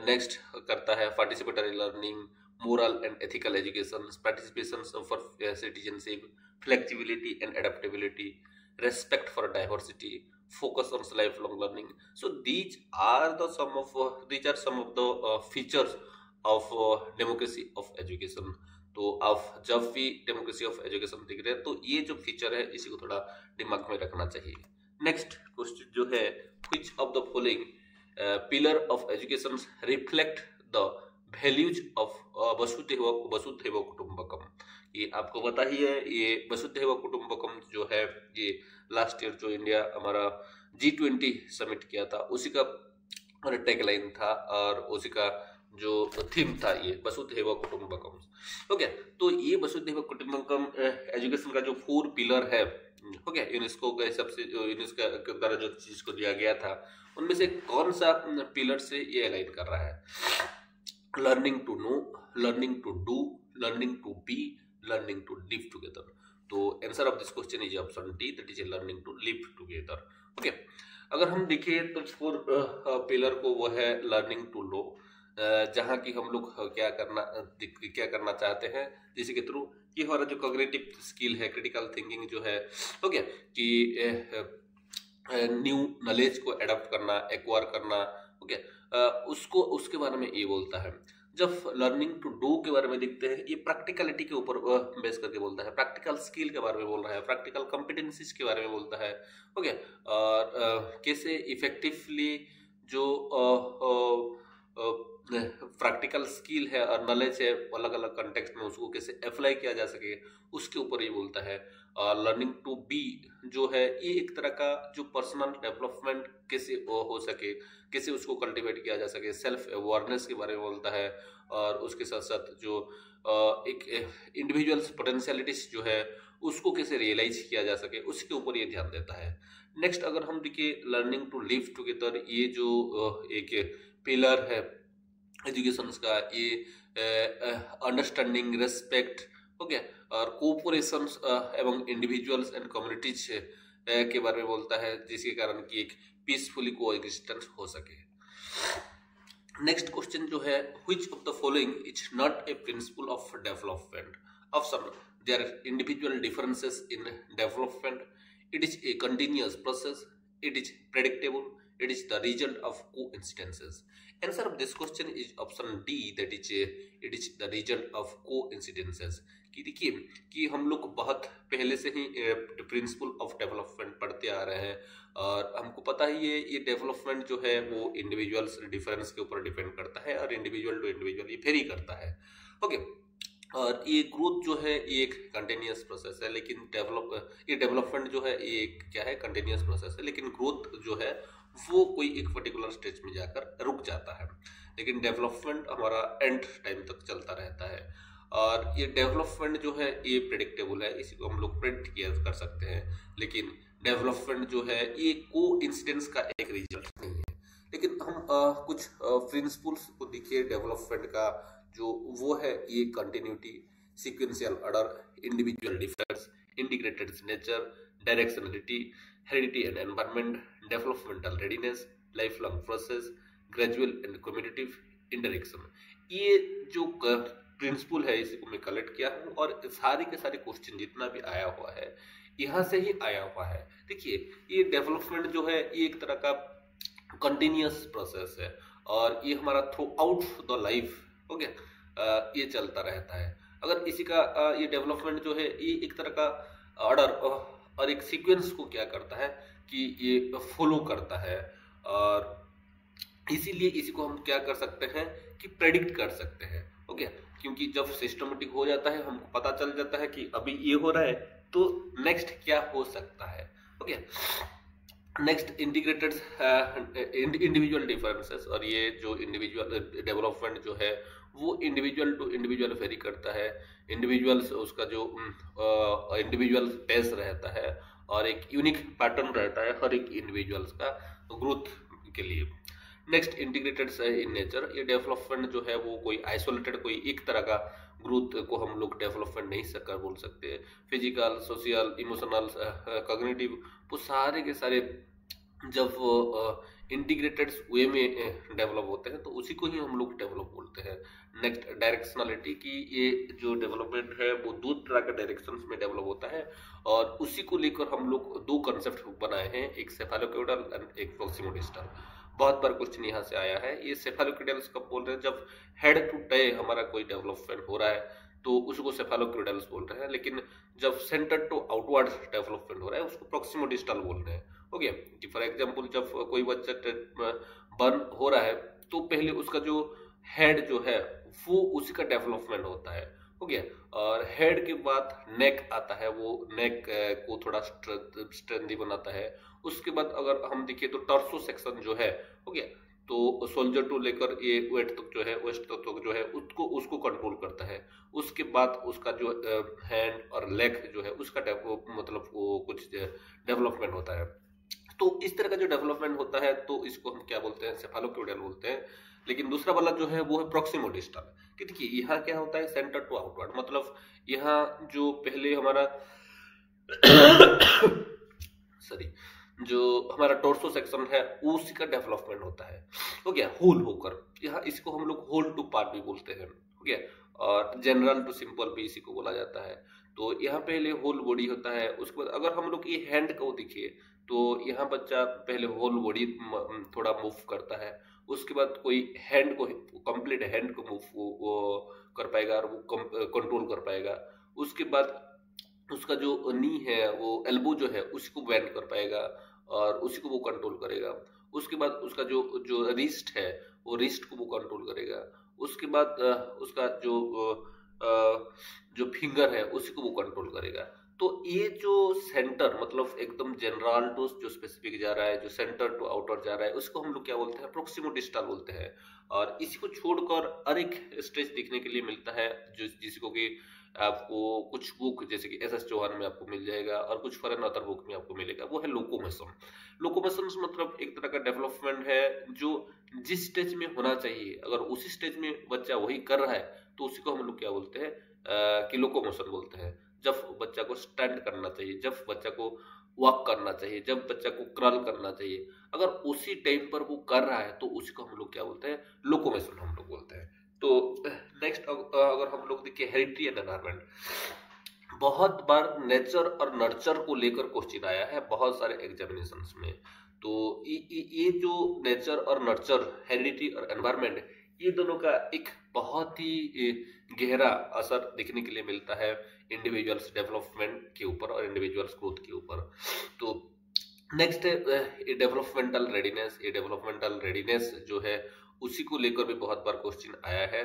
नेक्स्ट करता है participatory learning, moral and ethical education, participation for citizenship, flexibility and adaptability, respect for diversity, focus on lifelong learning. So these are some of the features of democracy of education. तो आप जब भी democracy of education देख रहे हैं तो ये जो फीचर है इसी को थोड़ा दिमाग में रखना चाहिए। नेक्स्ट क्वेश्चन जो है, which of the following pillar of education reflect the values of वसुधैव कुटुंबकम, ये आपको पता ही है, ये वसुधैव कुटुंबकम जो है, ये लास्ट ईयर जो इंडिया हमारा G20 समिट किया था उसी का टैगलाइन था और उसी का जो थीम था ये वसुधैव कुटुंबकम। हो गया। तो ये वसुधैव कुटुंबकम एजुकेशन का जो 4 पिलर है, हो गया, यूनेस्को के हिसाब से जो यूनेस्को के द्वारा जो चीज को दिया गया था उनमें से कौन सा पिलर से ये अलाइन कर रहा है? Learning to know, learning to do, learning to be, learning to live together. तो answer of this question is option D, that is learning to live together. Okay, अगर हम देखें तो 4 पिलर को वो है लर्निंग टू लो, जहाँ की हम लोग क्या करना चाहते हैं, जिसके के थ्रू कि हमारा जो कॉग्निटिव स्किल है, क्रिटिकल थिंकिंग जो है, हो गया, कि न्यू नॉलेज को एडॉप्ट करना, एक्वायर करना, हो गया, उसको उसके बारे में ये बोलता है। जब लर्निंग टू डू के बारे में देखते हैं, ये प्रैक्टिकलिटी के ऊपर बेस करके बोलता है, प्रैक्टिकल स्किल के बारे में बोल रहा है, प्रैक्टिकल कॉम्पिटेंसीज के बारे में बोलता है, हो गया, और कैसे इफेक्टिवली जो प्रैक्टिकल स्किल है और नॉलेज है अलग अलग कंटेक्स्ट में उसको कैसे अप्लाई किया जा सके, उसके ऊपर ये बोलता है। लर्निंग टू बी जो है, ये एक तरह का जो पर्सनल डेवलपमेंट कैसे हो सके, कैसे उसको कल्टीवेट किया जा सके, सेल्फ अवेयरनेस के बारे में बोलता है। और उसके साथ साथ जो एक इंडिविजुअल्स पोटेंशियलिटीज जो है उसको कैसे रियलाइज किया जा सके, उसके ऊपर ये ध्यान देता है। नेक्स्ट अगर हम देखिए लर्निंग टू लिव टुगेदर, ये जो एक पिलर है एजुकेशन का, ये अंडरस्टैंडिंग, रेस्पेक्ट, हो गया, और कोऑपरेशन एवं इंडिविजुअल्स एंड कम्युनिटीज के बारे में बोलता है, जिसके कारण कि एक पीसफुली कोएग्जिस्टेंस हो सके। नेक्स्ट क्वेश्चन जो है, which of the following is not a principle of development? Option, there are individual differences in development, it is a continuous process, it is predictable, it is the result of coincidences. Answer of this question is option D, that is it is the result of coincidences। कि देखिए कि हम लोग बहुत पहले से ही principal of development पढ़ते आ रहे हैं और हमको पता ही है ये डेवलपमेंट जो है वो इंडिविजुअल्स डिफरेंस के ऊपर डिपेंड करता है और इंडिविजुअल टू इंडिविजुअल ये वेरी करता है। ओके, और ये ग्रोथ जो है ये एक कंटिन्यूअस प्रोसेस है, लेकिन ये डेवलपमेंट जो है ये क्या है, कंटिन्यूअस प्रोसेस है, लेकिन ग्रोथ जो है वो कोई एक पर्टिकुलर स्टेज में जाकर रुक जाता है, लेकिन डेवलपमेंट हमारा एंड टाइम तक चलता रहता है। और ये डेवलपमेंट जो है ये प्रेडिक्टेबल है, इसी को हम लोग प्रेडिक्ट किया कर सकते हैं, लेकिन डेवलपमेंट जो है ये कोइंसिडेंस का एक रिजल्ट नहीं है। लेकिन हम कुछ प्रिंसिपल्स को देखिए डेवलपमेंट का, जो वो है ये continuity, sequential order, individual difference, integrated nature, directionality, heredity and environment, developmental readiness, life long process, gradual and cumulative interaction. ये जो प्रिंसिपल है इसको मैं कलेक्ट किया हूँ और सारे के सारे क्वेश्चन जितना भी आया हुआ है यहाँ से ही आया हुआ है। देखिए ये डेवलपमेंट जो है ये एक तरह का कंटिन्यूअस प्रोसेस है और ये हमारा थ्रू आउट द लाइफ, हो गया, ये चलता रहता है। अगर इसी का ये डेवलपमेंट जो है ये एक तरह का ऑर्डर और एक सीक्वेंस को क्या करता है कि ये फॉलो करता है, और इसीलिए इसी को हम क्या कर सकते हैं कि प्रेडिक्ट कर सकते हैं, हो गया, क्योंकि जब सिस्टमेटिक हो जाता है हमको पता चल जाता है कि अभी ये हो रहा है तो नेक्स्ट क्या हो सकता है, हो गया। नेक्स्ट इंटीग्रेटेड इंडिविजुअल डिफरेंसेस, और ये जो इंडिविजुअल डेवलपमेंट जो है वो इंडिविजुअल टू इंडिविजुअल वेरी करता है। इंडिविजुअल्स उसका जो इंडिविजुअल पेस रहता है और एक यूनिक पैटर्न रहता है हर एक इंडिविजुअल्स का ग्रोथ के लिए। नेक्स्ट इंटीग्रेटेड इन नेचर, ये डेवलपमेंट जो है वो कोई आइसोलेटेड कोई एक तरह का ग्रोथ को हम लोग डेवलपमेंट नहीं सककर बोल सकते। फिजिकल, सोशल, इमोशनल, कॉग्निटिव, वो सारे के सारे जब इंटीग्रेटेड वे में डेवलप होते हैं तो उसी को ही हम लोग डेवलप बोलते हैं। नेक्स्ट डायरेक्शनलिटी, की ये जो डेवलपमेंट है वो दो तरह के डायरेक्शंस में डेवलप होता है और उसी को लेकर हम लोग दो कंसेप्ट बनाए हैं, एक सेफालोक्यूडल एंड एक प्रॉक्सिमोडिस्टल। बहुत बार क्वेश्चन यहाँ से आया है। ये सेफालोक्यूडल्स कब बोल रहे हैं, जब हेड टू टे हमारा कोई डेवलपमेंट हो रहा है तो उसको सेफालोक्यूडल्स बोल रहे हैं, लेकिन जब सेंटर टू आउटवर्ड डेवलपमेंट हो रहा है उसको प्रॉक्सिमोडिस्टल बोल रहे हैं, हो गया। कि फॉर एग्जांपल जब कोई बच्चा बर्न हो रहा है तो पहले उसका जो हेड जो है वो उसी का डेवलपमेंट होता है, हो गया, और हेड के बाद नेक आता है, वो नेक को थोड़ा स्ट्रेंथी बनाता है। उसके बाद अगर हम देखें तो टर्सो सेक्शन जो है, हो गया, तो शोल्डर टू लेकर ये वेट तक जो है, वेस्ट तक जो है उसको उसको कंट्रोल करता है। उसके बाद उसका जो हैंड और लेग जो है उसका मतलब वो कुछ डेवलपमेंट होता है। तो इस तरह का जो डेवलपमेंट होता है तो इसको हम क्या बोलते हैं, सेफालोक्यूडियल बोलते हैं। लेकिन दूसरा वाला जो है वो है प्रॉक्सिमो डिस्टल। कि देखिए यहाँ क्या होता है, सेंटर टू आउटवर्ड, मतलब यहाँ जो पहले हमारा सॉरी, जो हमारा टोर्सो सेक्शन है उसी का डेवलपमेंट होता है, हो गया, होल होकर। यहाँ इसको हम लोग होल टू पार्ट भी बोलते हैं, हो गया, और जनरल टू सिंपल भी इसी को बोला जाता है। तो यहाँ पहले होल बॉडी होता है। उसके बाद अगर हम लोग ये हैंड को देखिए तो यहाँ बच्चा पहले होल बॉडी थोड़ा मूव करता है। उसके बाद कोई हैंड को, कंप्लीट हैंड को मूव कर पाएगा और वो कंट्रोल कर पाएगा। उसके बाद उसका जो नी है, वो एल्बो जो है उसको बेंड कर पाएगा और उसी को वो कंट्रोल करेगा। उसके बाद उसका जो जो रिस्ट है वो रिस्ट को वो कंट्रोल करेगा। उसके बाद उसका जो फिंगर है उसी को वो कंट्रोल करेगा। तो ये जो सेंटर, मतलब एकदम जनरल टू जो स्पेसिफिक जा रहा है, जो सेंटर टू आउटर जा रहा है, उसको हम लोग क्या बोलते हैं, प्रोक्सिमो डिस्टल बोलते हैं। और इसी को छोड़कर हर एक स्टेज देखने के लिए मिलता है, जो जिसको कि आपको कुछ बुक जैसे कि एस चौहान में आपको मिल जाएगा और कुछ फॉरेन अदर बुक में आपको मिलेगा, वो है लोकोमोशन। लोकोमोशन मतलब एक तरह का डेवलपमेंट है जो जिस स्टेज में होना चाहिए, अगर उसी स्टेज में बच्चा वही कर रहा है तो उसी को हम लोग क्या बोलते हैं, कि लोकोमोशन बोलते हैं। जब बच्चा को स्टैंड करना चाहिए, जब बच्चा को वॉक करना चाहिए, जब बच्चा को क्रल करना चाहिए, अगर उसी टाइम पर वो कर रहा है तो उसी को हम लोग क्या बोलते हैं, लोकोमोशन हम लोग बोलते हैं। तो नेक्स्ट अगर हम लोग देखिए हेरिडिटी एंड एनवायरनमेंट, बहुत बार नेचर और नर्चर को लेकर क्वेश्चन आया है बहुत सारे एग्जामिनेशंस में। तो ये जो नेचर और नर्चर, हेरिडिटी और एनवायरनमेंट, ये दोनों का एक बहुत ही गहरा असर देखने के लिए मिलता है इंडिविजुअल्स डेवलपमेंट के ऊपर और इंडिविजुअल्स ग्रोथ के ऊपर। तो नेक्स्ट है डेवलपमेंटल रेडीनेस। ये डेवलपमेंटल रेडीनेस जो है उसी को लेकर भी बहुत बार क्वेश्चन आया है,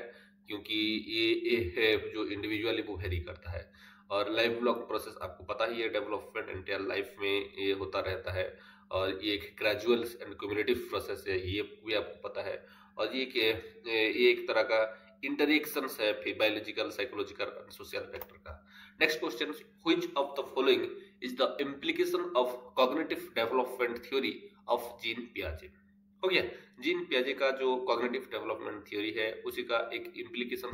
क्योंकि ये है जो इंडिविजुअली वो वेरी करता है। और लाइफ लॉन्ग प्रोसेस आपको पता ही है, डेवलपमेंट इंटायर लाइफ में ये होता रहता है और ये एक ग्रेजुअल एंड क्यूमुलेटिव प्रोसेस है, ये भी आपको पता है। और ये एक तरह का इंटरेक्शन है फिर biological, psychological and social factor का। Next question, which of the following is the implication of cognitive development theory of Jean पियाजे। हो गया, जीन पियाजे का जो कॉग्निटिव डेवलपमेंट थ्योरी है उसी का एक इम्प्लीकेशन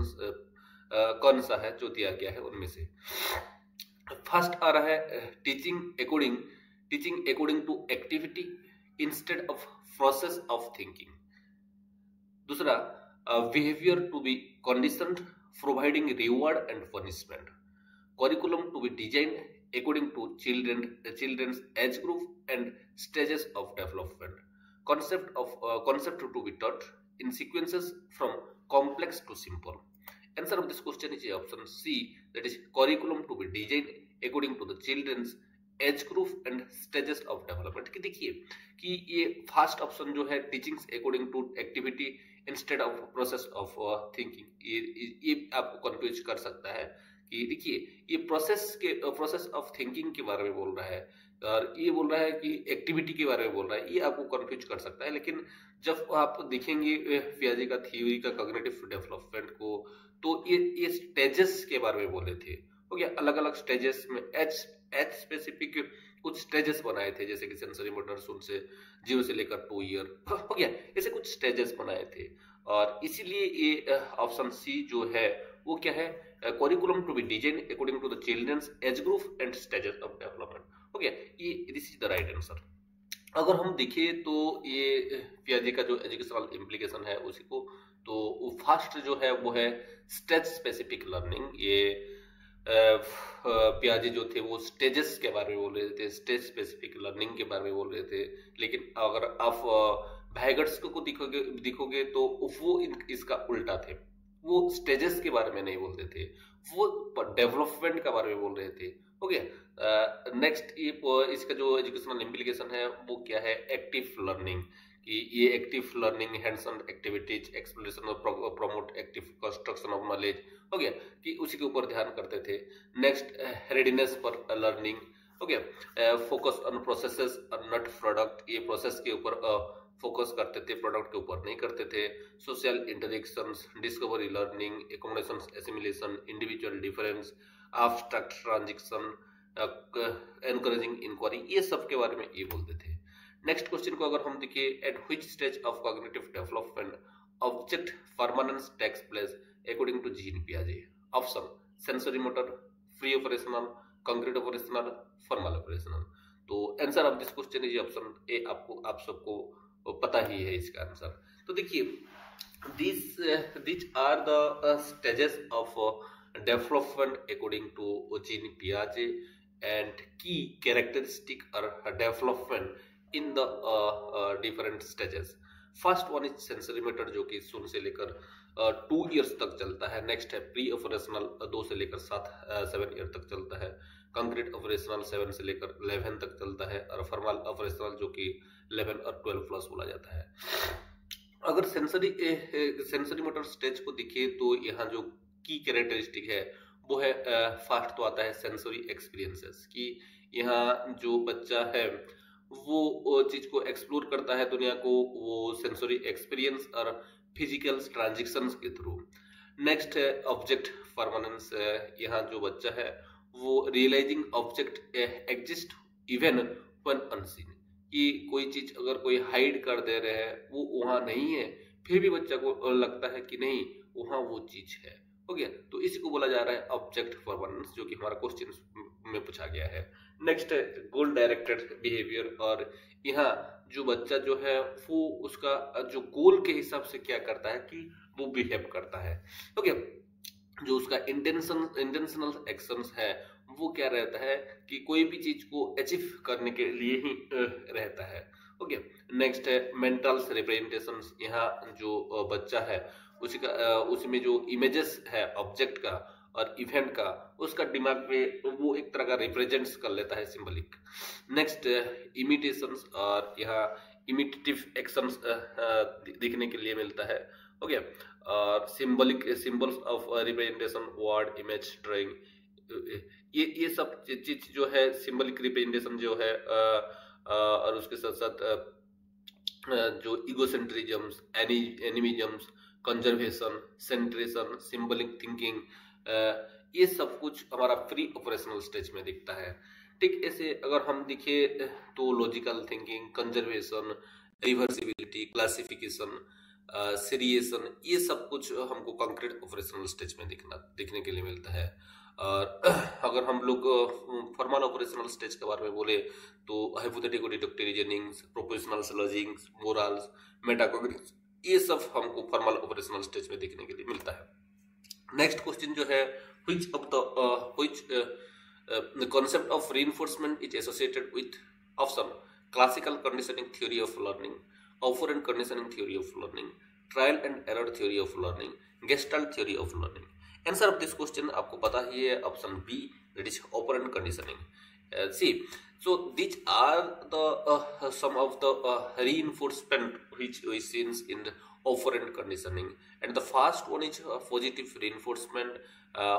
कौन सा है जो दिया गया है उनमें से। फर्स्ट आ रहा है teaching according to activity instead of process of thinking. दूसरा, behaviour to be conditioned providing reward and punishment. Curriculum to be design according to children's age group and stages of development. Concept to be taught in sequences from complex to simple. Answer of this question is option C, that is curriculum to be designed according to the children's age group and stages of development. कि देखिए कि ये first option जो है teachings according to activity instead of process of thinking, ये आपको confuse कर सकता है। कि देखिए ये प्रोसेस ऑफ थिंकिंग के बारे में बोल रहा है और ये बोल रहा है कि एक्टिविटी के बारे में बोल रहा है, ये आपको कंफ्यूज कर सकता है। लेकिन जब आप देखेंगे पियाजे का थ्योरी का कॉग्निटिव डेवलपमेंट को, तो ये स्टेजेस के बारे में बोले थे। हो गया, अलग अलग स्टेजेस में एज स्पेसिफिक कुछ स्टेजेस बनाए थे, जैसे कि सेंसरी मोटर से 0 से लेकर 2 ईयर, हो गया, ऐसे कुछ स्टेजेस बनाए थे। और इसीलिए ये ऑप्शन सी जो है वो क्या है, curriculum to be design according to the children's age group and stages of development. हो गया, ये this is the right answer. अगर हम देखें तो ये पियाजे का जो एजुकेशनल इम्प्लीकेशन है उसी को, तो फर्स्ट जो है वो है स्टेज स्पेसिफिक लर्निंग। ये पियाजे जो थे वो स्टेजेस के बारे में बोल रहे थे, स्टेज स्पेसिफिक लर्निंग के बारे में बोल रहे थे। लेकिन अगर आप वाइगर्स को दिखोगे तो वो इसका उल्टा थे, वो स्टेजेस के बारे में नहीं बोलते थे, वो डेवलपमेंट के बारे में बोल रहे थे। हो गया, नेक्स्ट ये इसका जो एजुकेशनल इम्प्लीकेशन है वो क्या है, एक्टिव लर्निंग। ये active learning, hands on activities, exploration और promote active construction of knowledge, हो गया कि उसी के ऊपर ध्यान करते थे। नेक्स्ट रेडीनेस फॉर लर्निंग, हो गया फोकस ऑन प्रोसेसेस और नॉट प्रोडक्ट, ये प्रोसेस के ऊपर फोकस करते थे, प्रोडक्ट के ऊपर नहीं करते थे। Social interactions, discovery learning, accommodation assimilation, individual difference, abstract transition, encouraging inquiry, ये सब के बारे में ये बोलते थे। नेक्स्ट क्वेश्चन को अगर हम देखिए, at which stage of cognitive development object permanence takes place according to Jean पियाजे? Option sensory motor, free operational, concrete operational, formal operational. तो answer of this question is option A. आपको आप सबको पता ही है इसका आंसर। तो देखिए, these are the stages of development according to Jean Piaget and key characteristic or development in the different stages. First one is sensory method जो कि 0 से लेकर 2 इयर्स तक चलता है। नेक्स्ट है प्री ऑपरेशनल 2 से लेकर 7 ईयर तक चलता है। कंक्रीट ऑपरेशनल 7 से लेकर 11 तक चलता है। और फॉर्मल ऑपरेशनल जो कि 11 और 12 प्लस बोला जाता है। अगर सेंसरी मोटर स्टेज को देखिए तो यहाँ जो की कैरेक्टरिस्टिक है वो है, फर्स्ट तो आता है सेंसरी एक्सपीरियंसेस, कि यहाँ जो बच्चा है वो चीज को एक्सप्लोर करता है दुनिया को, वो सेंसरी एक्सपीरियंस और फिजिकल ट्रांजिशंस के थ्रू। नेक्स्ट है ऑब्जेक्ट परमानेंस, यहाँ जो बच्चा है वो realizing object exist even when unseen, कि कोई चीज अगर कोई हाइड कर दे रहे हैं, वो वहां नहीं है, फिर भी बच्चा को लगता है कि नहीं वहां वो चीज है। हो गया, तो इसी को बोला जा रहा है ऑब्जेक्ट परमानेंस, जो कि हमारा क्वेश्चन में पूछा गया है। नेक्स्ट है गोल डायरेक्टेड बिहेवियर, और यहाँ जो बच्चा जो है वो उसका जो गोल के हिसाब से क्या करता है कि वो बिहेव करता है। हो गया, जो उसका इंटेंशनल एक्शंस है वो क्या रहता है कि कोई भी चीज को अचीव करने के लिए ही रहता है। ओके, नेक्स्ट है मेंटल रिप्रेजेंटेशंस, यहाँ जो बच्चा है उसमें जो इमेजेस है ऑब्जेक्ट का और इवेंट का, उसका दिमाग में वो एक तरह का रिप्रेजेंट्स कर लेता है, सिंबलिक। नेक्स्ट इमिटेशंस, और यहाँ इमिटेटिव एक्शंस दिखने के लिए मिलता है। ओके, और symbols of representation, word, image, drawing, ये सब चीज जो है सिंबलिक रिप्रेजेंटेशन जो है, और उसके साथ साथ जो इगोसेंट्रिज्म्स, एनिमिज्म्स, कंजर्वेशन, सेंट्रेशन, सिंबलिक थिंकिंग, ये सब कुछ हमारा प्री ऑपरेशनल स्टेज में दिखता है। ठीक ऐसे अगर हम दिखे तो logical thinking, conservation, reversibility, classification, seriation, ये सब कुछ हमको कंक्रीट ऑपरेशनल स्टेज में दिखने के लिए मिलता है। और अगर हम लोग फॉर्मल ऑपरेशनल स्टेज के बारे में बोले तो hypothetical deductive reasoning, prepositional logic, morals, metacognition, ये सब हमको फॉर्मल ऑपरेशनल स्टेज में देखने के लिए मिलता है। नेक्स्ट क्वेश्चन जो है, which concept of reinforcement is associated with? Option classical conditioning theory of learning, operant conditioning theory of learning, trial and error theory of learning, gestalt theory of learning. Answer of this question आपको पता ही है, option B, that is operant conditioning. See, so these are the some of the reinforcement which we seen in the operant conditioning, and the first one is positive reinforcement,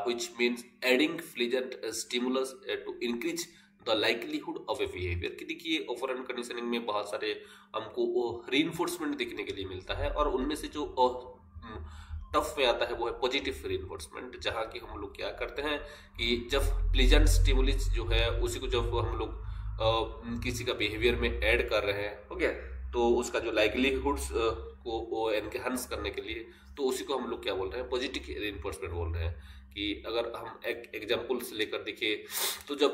which means adding pleasant stimulus to increase the likelihood of a behavior। कि देखिए operant conditioning में बहुत सारे हमको reinforcement देखने के लिए मिलता है, और उनमें से जो टफ में आता है वो है पॉजिटिव रीइंफोर्समेंट, जहाँ की हम लोग क्या करते हैं कि जब प्लीजेंट स्टिमुलस जो है उसी को जब हम लोग किसी का बिहेवियर में ऐड कर रहे हैं, हो गया, तो उसका जो लाइवलीहुड्स को एनहांस करने के लिए, तो उसी को हम लोग क्या बोल रहे हैं, पॉजिटिव रीइंफोर्समेंट बोल रहे हैं। कि अगर हम एक एग्जांपल से लेकर देखिए तो जब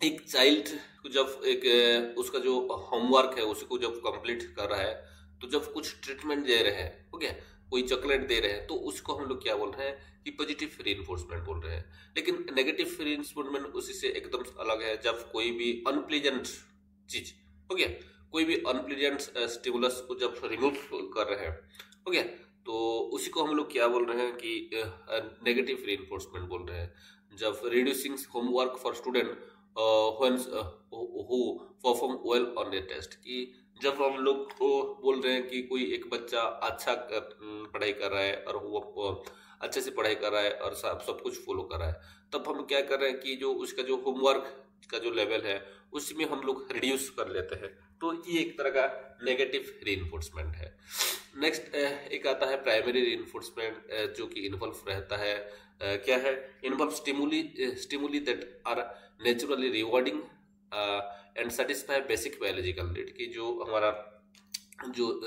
एक चाइल्ड को जब एक उसका जो होमवर्क है उसको जब कंप्लीट कर रहा है, तो जब कुछ ट्रीटमेंट दे रहे हैं, हो गया, कोई चॉकलेट दे रहे हैं, तो उसको हम लोग क्या बोल रहे हैं कि पॉजिटिव रीइंफोर्समेंट बोल रहे हैं। लेकिन नेगेटिव रीइंफोर्समेंट उसी से एकदम अलग है, जब कोई भी अनप्लीजेंट चीज, हो गया, कोई भी अनप्लीजेंट स्टिमुलस को जब रिमूव कर रहे हैं, हो गया, तो उसी को हम लोग क्या बोल रहे हैं कि नेगेटिव रीइंफोर्समेंट बोल रहे हैं। जब reducing homework for student who perform well on the test, कि जब हम लोग को बोल रहे हैं कि कोई एक बच्चा अच्छा पढ़ाई कर रहा है और वो अच्छे से पढ़ाई कर रहा है और सब कुछ फॉलो कर रहा है, तब हम क्या कर रहे हैं कि जो उसका जो होमवर्क का जो लेवल है उसमें हम लोग रिड्यूस कर लेते हैं। तो ये एक तरह का नेगेटिव रीइंफोर्समेंट है। नेक्स्ट एक आता है प्राइमरी रीइंफोर्समेंट, जो कि इन्वॉल्व रहता है क्या है, involve stimuli that are naturally rewarding and satisfy basic biological need, की जो हमारा जो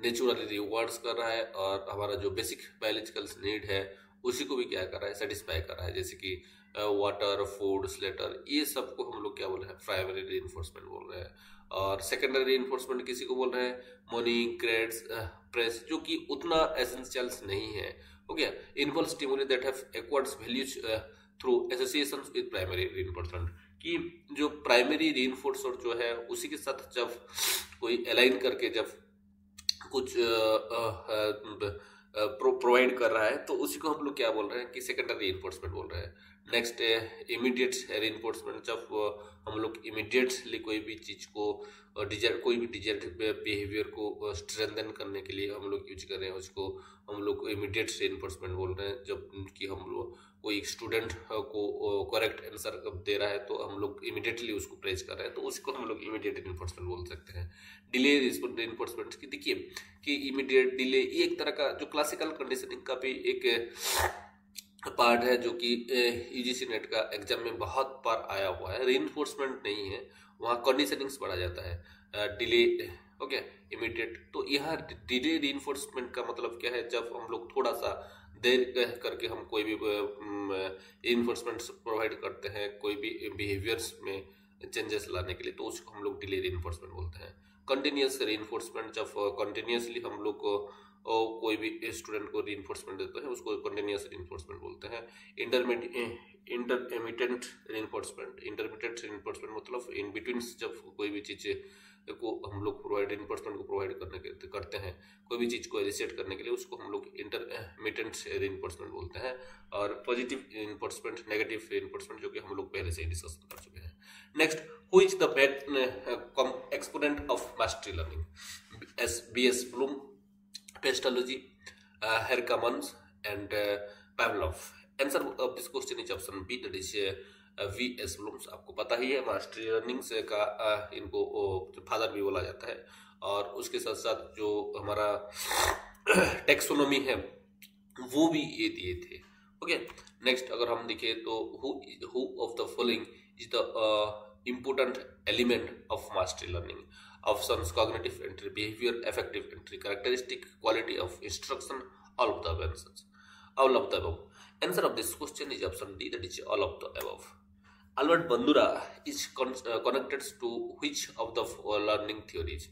नेचुरली रिवॉर्ड्स कर रहा है और हमारा जो बेसिक बायोलॉजिकल नीड है उसी को भी क्या कर रहा है, सेटिस्फाई कर रहा है, जैसे कि वाटर, फूड, स्लेटर, ये सबको हम लोग क्या बोल रहे हैं, प्राइमरी रीइंफोर्समेंट बोल रहे हैं। और सेकेंडरी रीइंफोर्समेंट किसी को बोल रहे हैं, मनी, क्रेड्स, प्रेस, जो कि उतना एसेंशियल्स नहीं है। हो गया, involve stimuli that have acquired values through associations with primary reinforcement, कि जो प्राइमरी रीइंफोर्सर जो है उसी के साथ जब कोई अलाइन करके जब कुछ प्रोवाइड कर रहा है तो उसी को हम लोग क्या बोल रहे हैं कि सेकेंडरी रीइंफोर्समेंट बोल रहे हैं। नेक्स्ट इमीडिएट रीइंफोर्समेंट, जब हम लोग इमीडिएटली कोई भी चीज को कोई भी डिजायर्ड बिहेवियर को स्ट्रेंथन करने के लिए हम लोग यूज कर रहे हैं, उसको हम लोग इमीडिएट रीइंफोर्समेंट बोल रहे हैं। जब कि हम लोग कोई स्टूडेंट को करेक्ट आंसर दे रहा है तो हम लोग इमीडिएटली उसको प्रेज कर रहे हैं, तो उसको हम लोग इमीडिएट रीइंफोर्समेंट बोल सकते हैं। डिले रीइंफोर्समेंट की देखिए कि इमीडिएट, डिले, ये एक तरह का जो क्लासिकल कंडीशनिंग का भी एक पार्ट है, जो कि यूजीसी नेट का एग्जाम में बहुत बार आया हुआ है। रीइंफोर्समेंट नहीं है, वहाँ कंडीशनिंग्स पढ़ा जाता है, डिले हो गया, इमीडिएट। तो यहाँ डिले रीइंफोर्समेंट का मतलब क्या है, जब हम लोग थोड़ा सा देर करके हम कोई भी रीइंफोर्समेंट प्रोवाइड करते हैं कोई भी बिहेवियर्स में चेंजेस लाने के लिए, तो उसको हम लोग डिले रीइंफोर्समेंट बोलते हैं। कंटिन्यूअस रीइंफोर्समेंट, जब कंटिन्यूअसली हम लोग को कोई भी स्टूडेंट को रीइंफोर्समेंट देते हैं उसको कंटिन्यूअस रीइंफोर्समेंट बोलते हैं। इंटरमिटेंट रीइंफोर्समेंट मतलब इन बिटवीन, जब कोई भी चीज को हम लोग रीइंफोर्समेंट को प्रोवाइड करते हैं, कोई भी चीज को रिसेट करने के लिए, उसको हम लोग इंटरमिटेंट रीइंफोर्समेंट बोलते हैं। और पॉजिटिव रीइंफोर्समेंट, नेगेटिव रीइंफोर्समेंट, जो कि हम लोग पहले से ही डिस्कस कर चुके हैं। Next, who is the exponent of mastery learning? B.S. Bloom, Pestalozzi, Herkamans, and Pavlov. Answer of this question is option B, that is V.S. Blooms। आपको पता ही है मास्टरी लर्निंग से का इनको फादर भी बोला जाता है, और उसके साथ साथ जो हमारा टेक्सोनॉमी है वो भी ये दिए थे। ओके, नेक्स्ट अगर हम देखें तो who of the following is the important element of mastery learning? Options: cognitive entry, behavior, affective entry, characteristic, quality of instruction, all of the above answers. All of the above. Answer of this question is option D, that is all of the above. Albert Bandura is connected to which of the learning theories?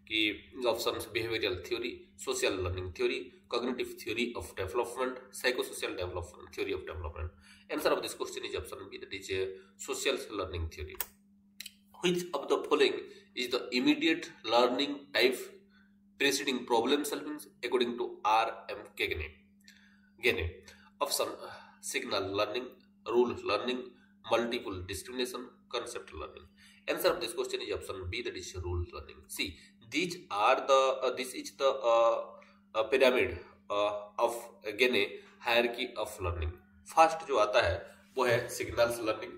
कि options: behavioural theory, social learning theory, cognitive theory of development, psychosocial development theory of development. Answer of this question is option B, that is social learning theory. Which of the following is the immediate learning type preceding problem solving according to R.M. Gagne? Option: signal learning, rule learning, multiple discrimination, concept learning. Answer of this question is option B, that is rule learning. See, these are the this is the pyramid of Gagne hierarchy of learning. First जो आता है वो है signals learning,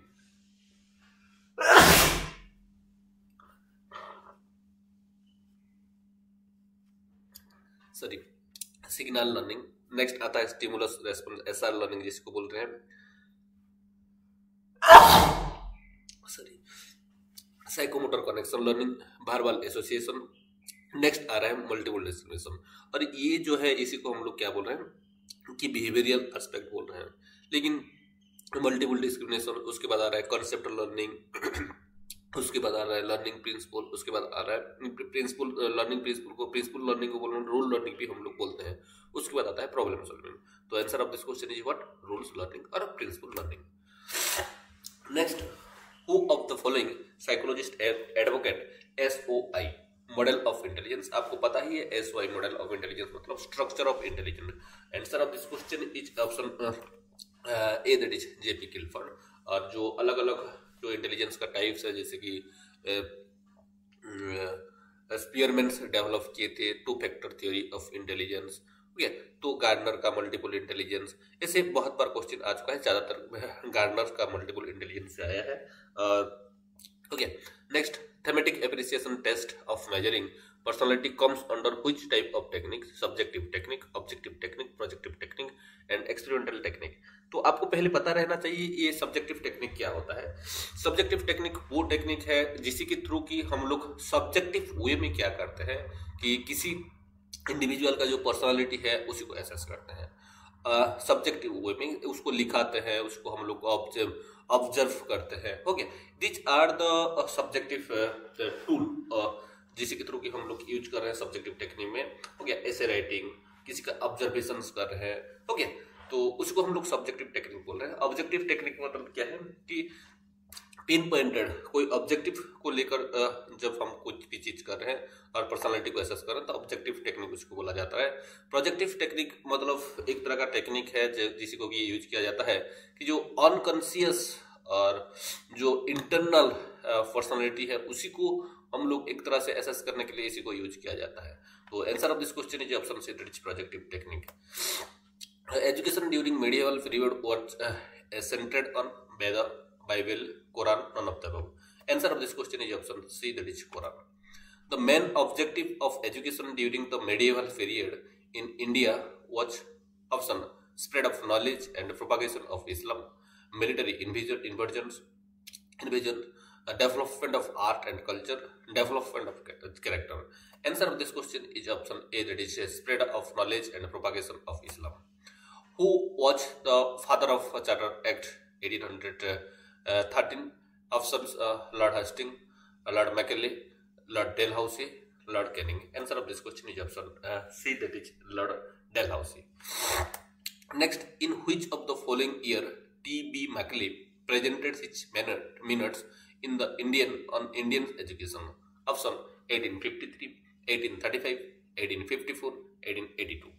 sorry signal learning. Next आता है stimulus response, SR learning जिसको बोल रहे हैं, sorry psychomotor connection learning, verbal association. Next आ रहा है मल्टीपल डिस्क्रिमिनेशन, और ये जो है इसी को हम लोग क्या बोल रहे हैं कि बिहेवियरल एस्पेक्ट बोल रहे हैं। लेकिन मल्टीपल डिस्क्रिमिनेशन, उसके बाद आ रहा है कॉन्सेप्ट लर्निंग, उसके बाद आ रहा है लर्निंग प्रिंसिपल, उसके बाद आ रहा है प्रिंसिपल लर्निंग प्रिंसिपल लर्निंग को बोलते हैं, रूल लर्निंग भी हम लोग बोलते हैं। उसके बाद आता है प्रॉब्लम सॉल्विंग। तो answer of this question is what? Rules learning और principle learning. Next, who of the following psychologist advocate SOI model of intelligence? आपको पता ही है SOI मॉडल ऑफ इंटेलिजेंस मतलब structure of intelligence. Answer of this question is option A, that is JP Guilford। और जो अलग अलग जो इंटेलिजेंस का टाइप्स है, जैसे कि स्पीयरमैन डेवलप किए थे, two factor theory of intelligence. Okay, तो गार्डनर का मल्टीपल इंटेलिजेंस, ऐसे बहुत बार क्वेश्चन आ चुका है, ज्यादातर गार्डनर का मल्टीपल इंटेलिजेंस से आया है। Okay, next, thematic appreciation test of measuring personality comes under which type of technique? Subjective technique, objective technique, projective technique and experimental technique. तो आपको पहले पता रहना चाहिए ये सब्जेक्टिव टेक्निक क्या होता है। सब्जेक्टिव टेक्निक वो टेक्निक है जिसी के थ्रू की हम लोग सब्जेक्टिव वे में क्या करते हैं कि किसी इंडिविजुअल का जो पर्सनालिटी है उसी को एसेस करते हैं। सब्जेक्टिव वे में उसको लिखाते हैं, उसको हम लोग ऑब्जर्व करते हैं। Okay, this are the subjective tool जिसके के थ्रू की हम लोग यूज कर रहे हैं सब्जेक्टिव टेक्निक में। ओके, ऐसे राइटिंग, किसी का ऑब्जर्वेशन कर रहे हैं। ओके, तो उसको हम लोग सब्जेक्टिव टेक्निक बोल रहे हैं। ऑब्जेक्टिव टेक्निक मतलब क्या है कि पिन पॉइंटेड कोई ऑब्जेक्टिव को लेकर जब हम कुछ भी चीज कर रहे हैं और पर्सनालिटी को एसेस कर रहे हैं तो ऑब्जेक्टिव टेक्निक उसको बोला जाता है। प्रोजेक्टिव टेक्निक मतलब एक तरह का टेक्निक है जिसको भी यूज किया जाता है कि जो अनकॉन्शियस और जो इंटरनल पर्सनालिटी है उसी को हम लोग एक तरह से एसेस करने के लिए इसी को यूज किया जाता है। तो answer of this question is option C, that is projective technique. Education during medieval period was centered on Veda, Bible, Quran, none of the above. Answer of this question is option C, that is Quran. The main objective of education during the medieval period in India was option spread of knowledge and propagation of Islam, military invasion, development of art and culture, development of character. Answer of this question is option A, that is spread of knowledge and propagation of Islam. Who was the father of Charter Act 1813? Options Lord Hastings, Lord Macaulay, Lord Dalhousie, Lord Canning. Answer of this question is option C, that is Lord Dalhousie. Next, in which of the following year T.B. Macaulay presented his minutes in the Indian education? Option 1853, 1835, 1854, 1882.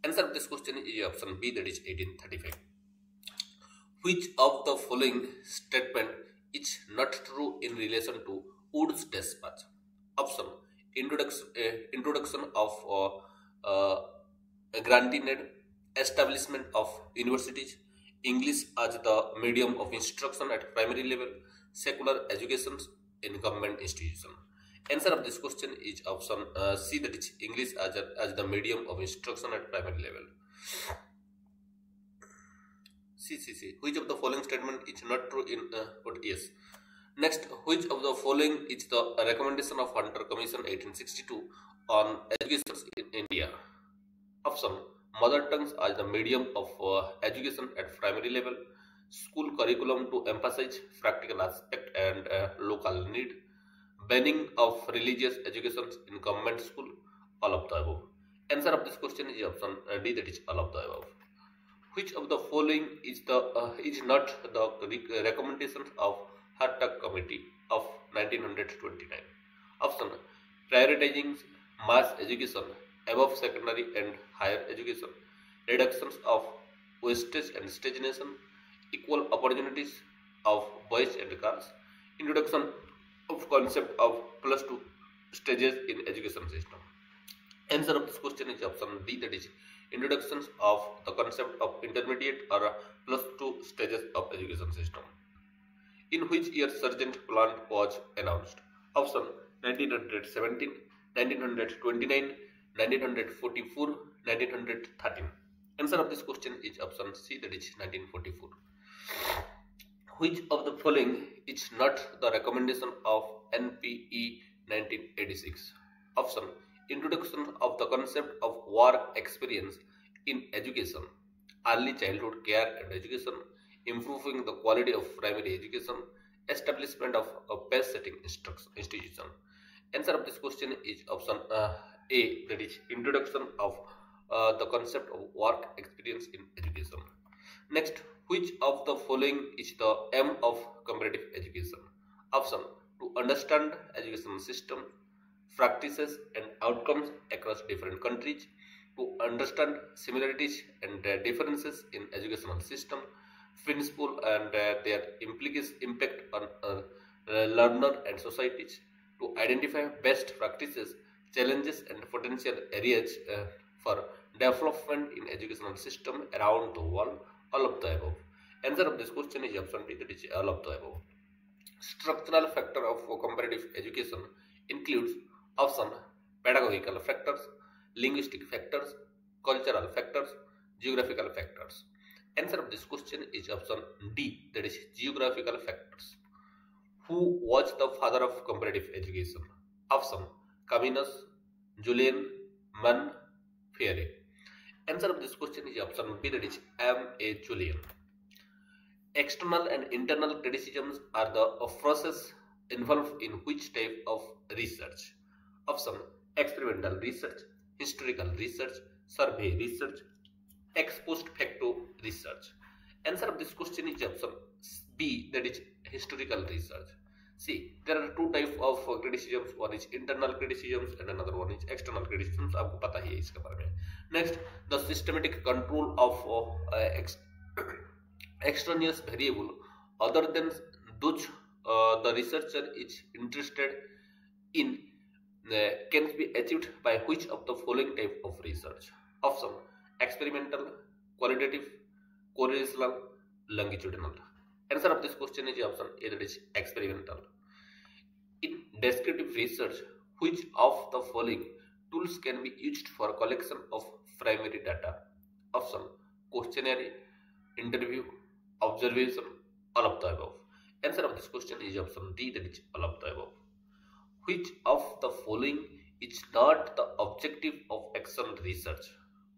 Answer of this question is option B, that is 1835. Which of the following statement is not true in relation to Wood's dispatch? Option introduction of granted establishment of universities, English as the medium of instruction at primary level, secular education in government institution. Answer of this question is option C, that is English as the medium of instruction at primary level. C. Which of the following statement is not true in yes. Next, which of the following is the recommendation of Hunter Commission 1862 on education in India? Option mother tongues as the medium of education at primary level, school curriculum to emphasize practical aspect and local need, banning of religious education in government school, all of the above. Answer of this question is option D, that is all of the above. Which of the following is not the recommendations of Hartak Committee of 1929? Option prioritizing mass education above secondary and higher education, reductions of wastage and stagnation, equal opportunities of boys and girls, introduction of concept of +2 stages in education system. Answer of this question is option D, that is introductions of the concept of intermediate or +2 stages of education system. In which year Sargent Plan was announced? Option 1917, 1929, 1944, 1913. Answer of this question is option C, that is 1944. Which of the following is not the recommendation of NPE 1986? Option introduction of the concept of work experience in education, early childhood care and education, improving the quality of primary education, establishment of a best setting institution. Answer of this question is option A, that is introduction of the concept of work experience in education. Next, which of the following is the aim of comparative education? Option to understand education system, practices and outcomes across different countries, to understand similarities and differences in educational system, principle and their impact on learner and societies, to identify best practices, challenges and potential areas for development in educational system around the world. All of the above. Answer of this question is option B, that is all of the above. Structural factor of comparative education includes option pedagogical factors, linguistic factors, cultural factors, geographical factors. Answer of this question is option D, that is geographical factors. Who was the father of comparative education? Option Caminus, Julian, Mann, Freire. Answer of this question is option B, that is M.A. Julian. External and internal criticisms are the process involved in which type of research? Option experimental research, historical research, survey research, ex post facto research. Answer of this question is option B, that is historical research. See, there are two types of criticisms. One is internal criticisms and another one is external criticisms. आपको पता ही है इसके बारे में. Next, the systematic control of extraneous variable other than those the researcher is interested in can be achieved by which of the following type of research? Option experimental, qualitative, correlational, longitudinal. Answer of this question is option A, that is experimental. In descriptive research, which of the following tools can be used for collection of primary data? Option questionnaire, interview, observation, all of the above. Answer of this question is option D, that is all of the above. Which of the following is not the objective of action research?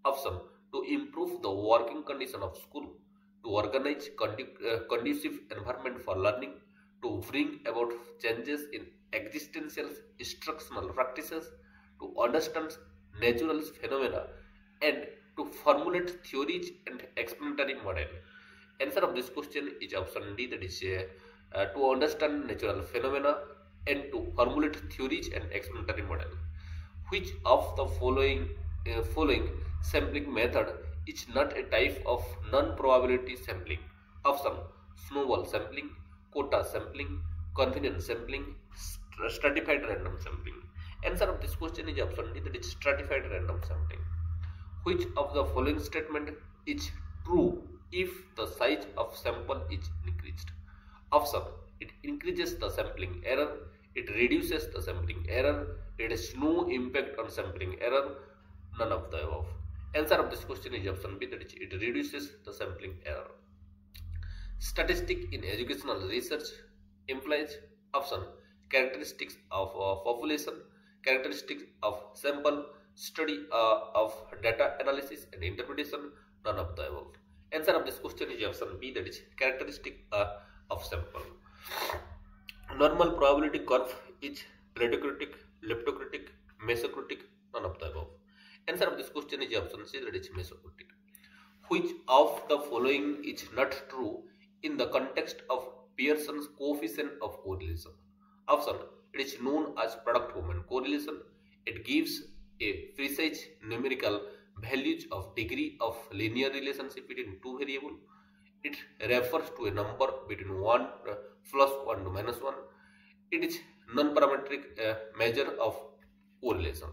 Option to improve the working condition of school, to organize conducive environment for learning, to bring about changes in existential instructional practices, to understand natural phenomena, and to formulate theories and explanatory model. Answer of this question is option D, that is to understand natural phenomena and to formulate theories and explanatory model. Which of the following sampling method is not a type of non-probability sampling? Option snowball sampling, quota sampling, convenience sampling, stratified random sampling. Answer of this question is option D, that is stratified random sampling. Which of the following statement is true if the size of sample is increased? Option it increases the sampling error, it reduces the sampling error, it has no impact on sampling error, none of the above. Answer of this question is option B, that is it reduces the sampling error. Statistic in educational research implies option characteristics of population, characteristics of sample, study of data analysis and interpretation, none of the above. Answer of this question is option B, that is characteristic of sample. Normal probability curve is plutocratic, leptocratic, mesocritic, none of the above. Answer of this question is option C, that is mesocritic. Which of the following is not true in the context of Pearson's coefficient of correlation? Option it is known as product moment correlation. It gives a precise numerical values of degree of linear relationship between two variables. It refers to a number between 1 plus 1 to minus 1. It is non-parametric measure of correlation.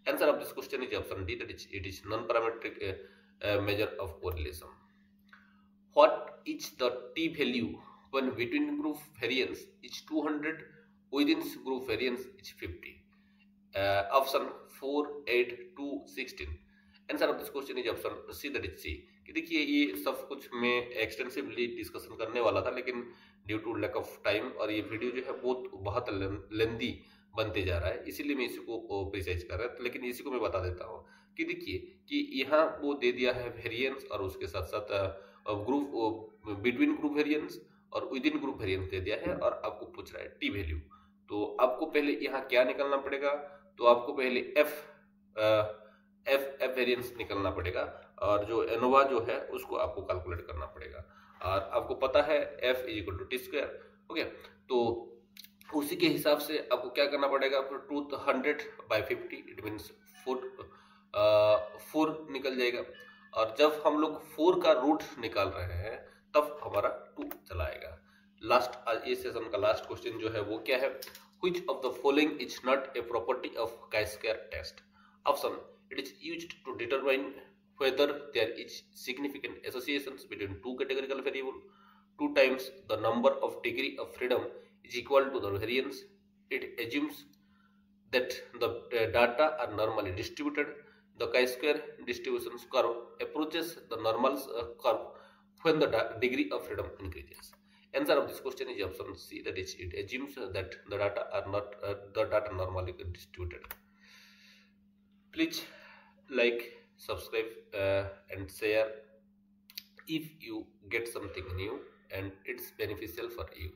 Answer of this question is option D, that is it is non-parametric measure of correlation. What is the t-value when between group variance is 200, within group variance is 50? Option 4, 8, 2, 16. Answer of this question is option C, that is C. कि देखिए ये सब कुछ मैं extensively discussion करने वाला था, लेकिन due to lack of time और ये वीडियो जो है बहुत लेंदी बनते जा रहा है, इसीलिए मैं इसी को प्रिसाइज कर रहा हूँ. लेकिन इसी को मैं बता देता हूँ कि देखिए कि यहाँ वो दे दिया है वेरिएंस और उसके साथ साथ ग्रुप बिटवीन ग्रुप वेरिएंस और विद इन ग्रुप वेरिएंस दे दिया है और आपको पूछ रहा है टी वैल्यू. तो आपको पहले यहाँ क्या निकालना पड़ेगा? तो आपको पहले एफ वेरिएंस निकलना पड़ेगा और जो एनोवा जो है उसको आपको कैलकुलेट करना पड़ेगा. और आपको पता है F is equal to T square. Okay, तो उसी के हिसाब से आपको क्या करना पड़ेगा? 200/50 इट मीन्स 4 निकल जाएगा. और जब हम लोग 4 का रूट निकाल रहे हैं तब हमारा 2 चला आएगा. लास्ट ये सेशन का लास्ट क्वेश्चन जो है वो क्या है? Which of the following is not a property of chi-square test? Option: it is used to determine whether there is significant associations between two categorical variables. 2 times the number of degree of freedom is equal to the variance. It assumes that the data are normally distributed. The chi-square distribution curve approaches the normal curve when the degree of freedom increases. Answer of this question is option C, that is, it assumes that the data are not the data normally distributed. Please like, subscribe, and share if you get something new and it's beneficial for you.